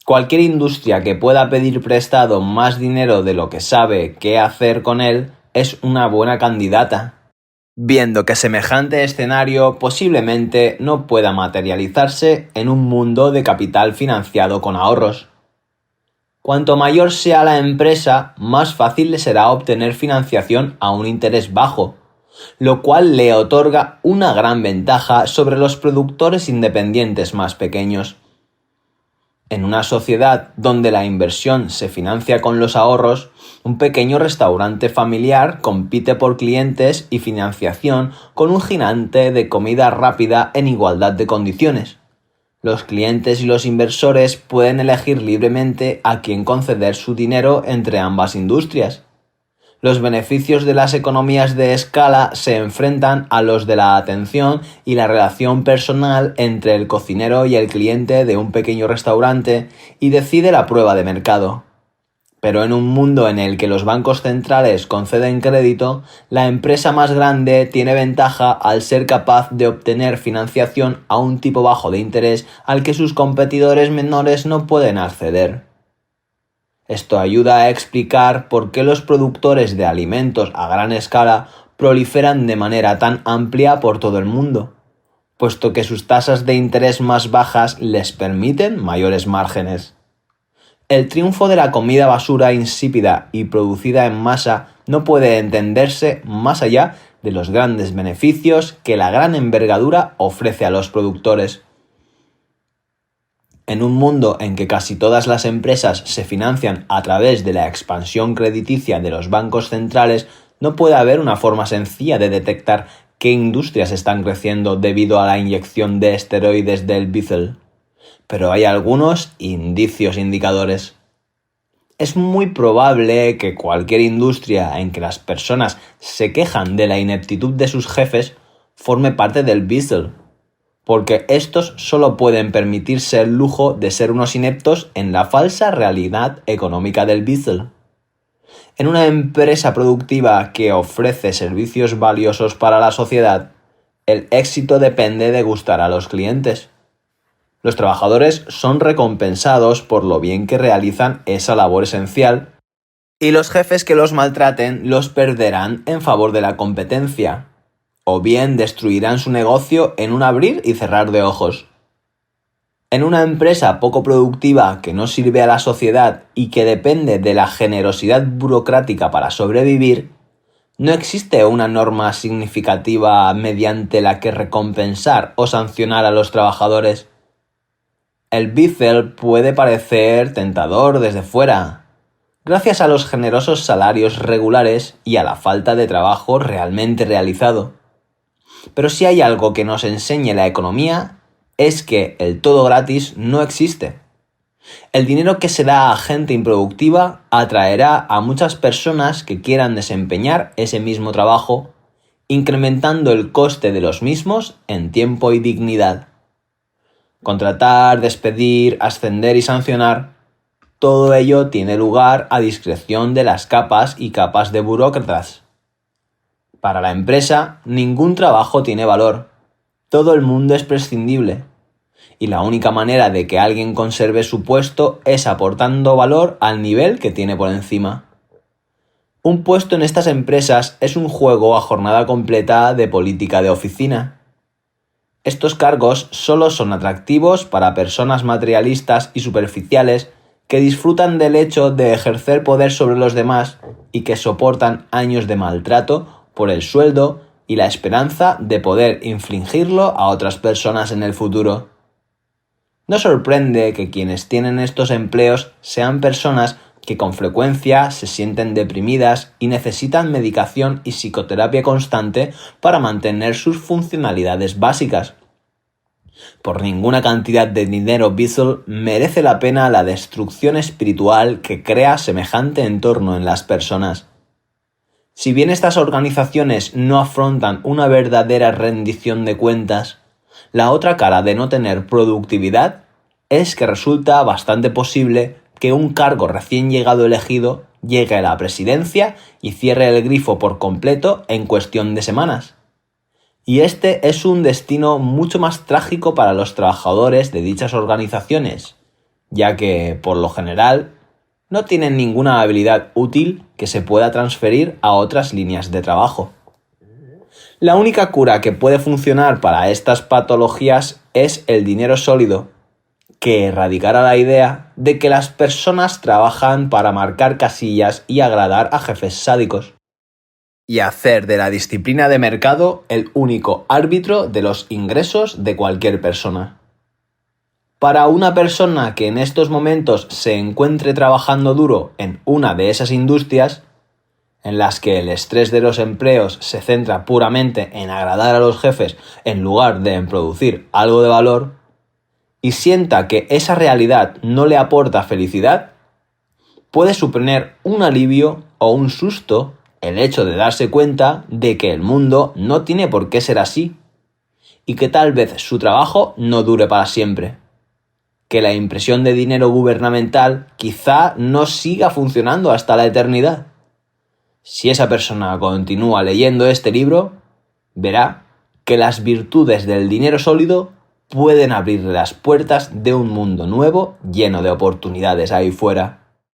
Speaker 1: Cualquier industria que pueda pedir prestado más dinero de lo que sabe qué hacer con él es una buena candidata, viendo que semejante escenario posiblemente no pueda materializarse en un mundo de capital financiado con ahorros. Cuanto mayor sea la empresa, más fácil le será obtener financiación a un interés bajo, lo cual le otorga una gran ventaja sobre los productores independientes más pequeños. En una sociedad donde la inversión se financia con los ahorros, un pequeño restaurante familiar compite por clientes y financiación con un gigante de comida rápida en igualdad de condiciones. Los clientes y los inversores pueden elegir libremente a quién conceder su dinero entre ambas industrias. Los beneficios de las economías de escala se enfrentan a los de la atención y la relación personal entre el cocinero y el cliente de un pequeño restaurante y decide la prueba de mercado. Pero en un mundo en el que los bancos centrales conceden crédito, la empresa más grande tiene ventaja al ser capaz de obtener financiación a un tipo bajo de interés al que sus competidores menores no pueden acceder. Esto ayuda a explicar por qué los productores de alimentos a gran escala proliferan de manera tan amplia por todo el mundo, puesto que sus tasas de interés más bajas les permiten mayores márgenes. El triunfo de la comida basura insípida y producida en masa no puede entenderse más allá de los grandes beneficios que la gran envergadura ofrece a los productores. En un mundo en que casi todas las empresas se financian a través de la expansión crediticia de los bancos centrales, no puede haber una forma sencilla de detectar qué industrias están creciendo debido a la inyección de esteroides del Beazle. Pero hay algunos indicadores. Es muy probable que cualquier industria en que las personas se quejan de la ineptitud de sus jefes forme parte del Beazle, porque estos solo pueden permitirse el lujo de ser unos ineptos en la falsa realidad económica del Beazle. En una empresa productiva que ofrece servicios valiosos para la sociedad, el éxito depende de gustar a los clientes. Los trabajadores son recompensados por lo bien que realizan esa labor esencial, y los jefes que los maltraten los perderán en favor de la competencia, o bien destruirán su negocio en un abrir y cerrar de ojos. En una empresa poco productiva que no sirve a la sociedad y que depende de la generosidad burocrática para sobrevivir, no existe una norma significativa mediante la que recompensar o sancionar a los trabajadores. El Beazle puede parecer tentador desde fuera, gracias a los generosos salarios regulares y a la falta de trabajo realmente realizado. Pero si hay algo que nos enseñe la economía, es que el todo gratis no existe. El dinero que se da a gente improductiva atraerá a muchas personas que quieran desempeñar ese mismo trabajo, incrementando el coste de los mismos en tiempo y dignidad. Contratar, despedir, ascender y sancionar, todo ello tiene lugar a discreción de las capas y capas de burócratas. Para la empresa, ningún trabajo tiene valor. Todo el mundo es prescindible. y la única manera de que alguien conserve su puesto es aportando valor al nivel que tiene por encima. Un puesto en estas empresas es un juego a jornada completa de política de oficina. Estos cargos solo son atractivos para personas materialistas y superficiales que disfrutan del hecho de ejercer poder sobre los demás y que soportan años de maltrato por el sueldo y la esperanza de poder infligirlo a otras personas en el futuro. No sorprende que quienes tienen estos empleos sean personas que con frecuencia se sienten deprimidas y necesitan medicación y psicoterapia constante para mantener sus funcionalidades básicas. Por ninguna cantidad de dinero Beazle merece la pena la destrucción espiritual que crea semejante entorno en las personas. Si bien estas organizaciones no afrontan una verdadera rendición de cuentas, la otra cara de no tener productividad es que resulta bastante posible que un cargo recién llegado elegido llegue a la presidencia y cierre el grifo por completo en cuestión de semanas. Y este es un destino mucho más trágico para los trabajadores de dichas organizaciones, ya que, por lo general, no tienen ninguna habilidad útil que se pueda transferir a otras líneas de trabajo. La única cura que puede funcionar para estas patologías es el dinero sólido, que erradicará la idea de que las personas trabajan para marcar casillas y agradar a jefes sádicos, y hacer de la disciplina de mercado el único árbitro de los ingresos de cualquier persona. Para una persona que en estos momentos se encuentre trabajando duro en una de esas industrias, en las que el estrés de los empleos se centra puramente en agradar a los jefes en lugar de en producir algo de valor, y sienta que esa realidad no le aporta felicidad, puede suponer un alivio o un susto el hecho de darse cuenta de que el mundo no tiene por qué ser así, y que tal vez su trabajo no dure para siempre, que la impresión de dinero gubernamental quizá no siga funcionando hasta la eternidad. Si esa persona continúa leyendo este libro, verá que las virtudes del dinero sólido pueden abrirle las puertas de un mundo nuevo lleno de oportunidades ahí fuera.